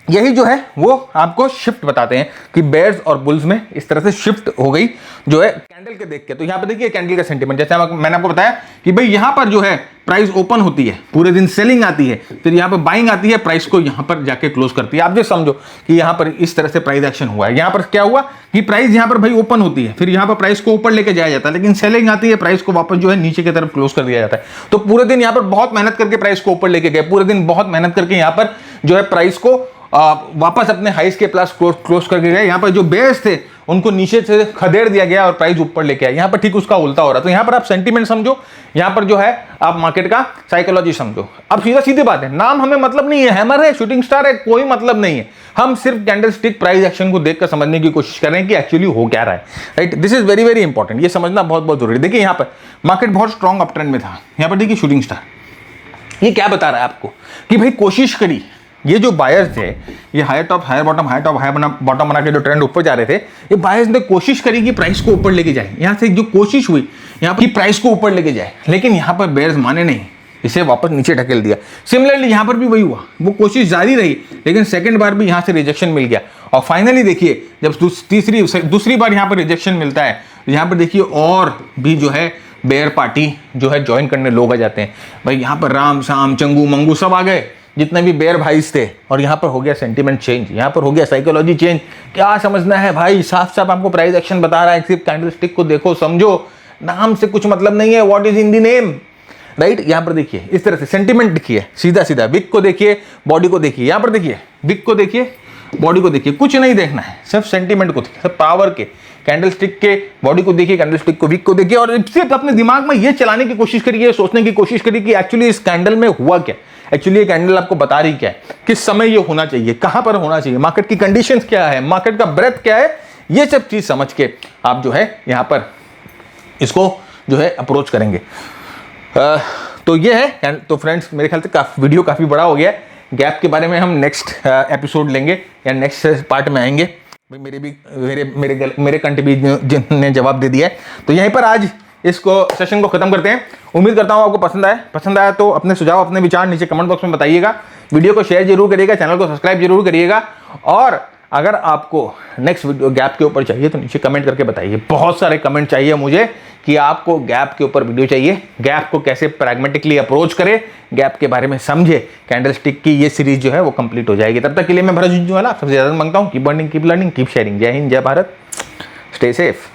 यही जो है वो आपको शिफ्ट बताते हैं कि बेयर्स और बुल्स में इस तरह से शिफ्ट हो गई जो है कैंडल के देख के। तो यहां पे देखिए कैंडल का सेंटीमेंट, जैसे मैंने आपको बताया कि भाई यहां पर जो है प्राइस ओपन होती है, पूरे दिन सेलिंग आती है, फिर यहां पर बाइंग आती है, प्राइस को यहां पर जाके क्लोज करती है। आप जो समझो कि यहां पर इस तरह से प्राइस एक्शन हुआ है। यहां पर क्या हुआ कि प्राइस यहां पर भाई ओपन होती है, फिर यहां पर प्राइस को ऊपर लेके जाया जाता है, लेकिन सेलिंग आती है, प्राइस को वापस जो है नीचे की तरफ क्लोज कर दिया जाता है। तो पूरे दिन यहां पर बहुत मेहनत करके प्राइस को ऊपर लेके गए, पूरे दिन बहुत मेहनत करके यहां पर जो है प्राइस को वापस अपने हाइस के प्लस क्लोज करके गए। यहां पर जो बेयर्स थे उनको नीचे से खदेड़ दिया गया और प्राइस ऊपर लेके आया। यहां पर ठीक उसका उल्टा हो रहा है। तो यहां पर आप सेंटीमेंट समझो, यहां पर जो है आप मार्केट का साइकोलॉजी समझो। अब सीधी बात है, नाम हमें मतलब नहीं है, हैमर है, शूटिंग स्टार है, कोई मतलब नहीं है। हम सिर्फ कैंडलस्टिक प्राइस एक्शन को देखकर समझने की कोशिश कर रहे हैं कि एक्चुअली हो क्या रहा है, right. This is very very important, ये समझना बहुत जरूरी है। देखिए यहां पर मार्केट बहुत स्ट्रॉन्ग अप ट्रेंड में था। यहां पर देखिए शूटिंग स्टार, ये क्या बता रहा है आपको कि भाई कोशिश करी, ये जो बायर्स थे, ये higher top higher bottom higher top higher bottom बना के जो ट्रेंड ऊपर जा रहे थे, ये बायर्स ने कोशिश करी कि प्राइस को ऊपर लेके जाए। यहां से जो कोशिश हुई यहां पर प्राइस को ऊपर लेके जाए, लेकिन यहां पर बेयर्स माने नहीं, इसे वापस नीचे ढकेल दिया। सिमिलरली यहां पर भी वही हुआ, वो कोशिश जारी रही, लेकिन सेकंड बार भी यहां से रिजेक्शन मिल गया। और फाइनली देखिए जब दूसरी बार यहां पर रिजेक्शन मिलता है, यहां पर देखिए और भी जो है बेयर पार्टी जो है ज्वाइन करने लोग आ जाते हैं। भाई यहां पर राम शाम चंगू मंगू सब आ गए, जितने भी बेयर भाईस थे, और यहां पर हो गया सेंटीमेंट चेंज, यहां पर हो गया साइकोलॉजी चेंज। क्या समझना है भाई? साफ साफ आपको प्राइस एक्शन बता रहा है, सिर्फ कैंडलस्टिक को देखो समझो, नाम से कुछ मतलब नहीं है, what is in the name, right. यहां पर देखिए इस तरह से सेंटीमेंट देखिए, सीधा सीधा विक को देखिए, बॉडी को देखिए। यहां पर देखिए विक को देखिए, बॉडी को देखिए, कुछ नहीं देखना है, सिर्फ सेंटीमेंट को देखिए, सिर्फ पावर के कैंडलस्टिक के बॉडी को देखिए, कैंडलस्टिक को विक को देखिए, और सिर्फ अपने दिमाग में ये चलाने की कोशिश करिए, सोचने की कोशिश करिए कि एक्चुअली इस कैंडल में हुआ क्या, एक्चुअली ये कैंडल आपको बता रही क्या है, किस समय ये होना चाहिए, कहां पर होना चाहिए, मार्केट की कंडीशंस क्या है, मार्केट का ब्रेथ क्या है, ये सब चीज़ समझ के आप जो है यहाँ पर इसको जो है अप्रोच करेंगे। तो ये है। तो फ्रेंड्स मेरे ख्याल से वीडियो काफ़ी बड़ा हो गया है। गैप के बारे में हम नेक्स्ट एपिसोड लेंगे या नेक्स्ट पार्ट में आएंगे। भाई मेरे कंठ भी जिनने जवाब दे दिया है। तो यहीं पर आज इसको सेशन को ख़त्म करते हैं। उम्मीद करता हूँ आपको पसंद आया तो अपने सुझाव अपने विचार नीचे कमेंट बॉक्स में बताइएगा। वीडियो को शेयर जरूर करिएगा, चैनल को सब्सक्राइब जरूर करिएगा। और अगर आपको नेक्स्ट वीडियो गैप के ऊपर चाहिए तो नीचे कमेंट करके बताइए। बहुत सारे कमेंट चाहिए मुझे कि आपको गैप के ऊपर वीडियो चाहिए, गैप को कैसे प्रैग्मेटिकली अप्रोच करें, गैप के बारे में समझे। कैंडलस्टिक की ये सीरीज जो है वो कंप्लीट हो जाएगी। तब तक के लिए मैं भरत झुंझुनवाला सबसे ज़्यादा मांगता हूँ keep burning, keep learning, keep sharing. जय हिंद, जय भारत, स्टे सेफ।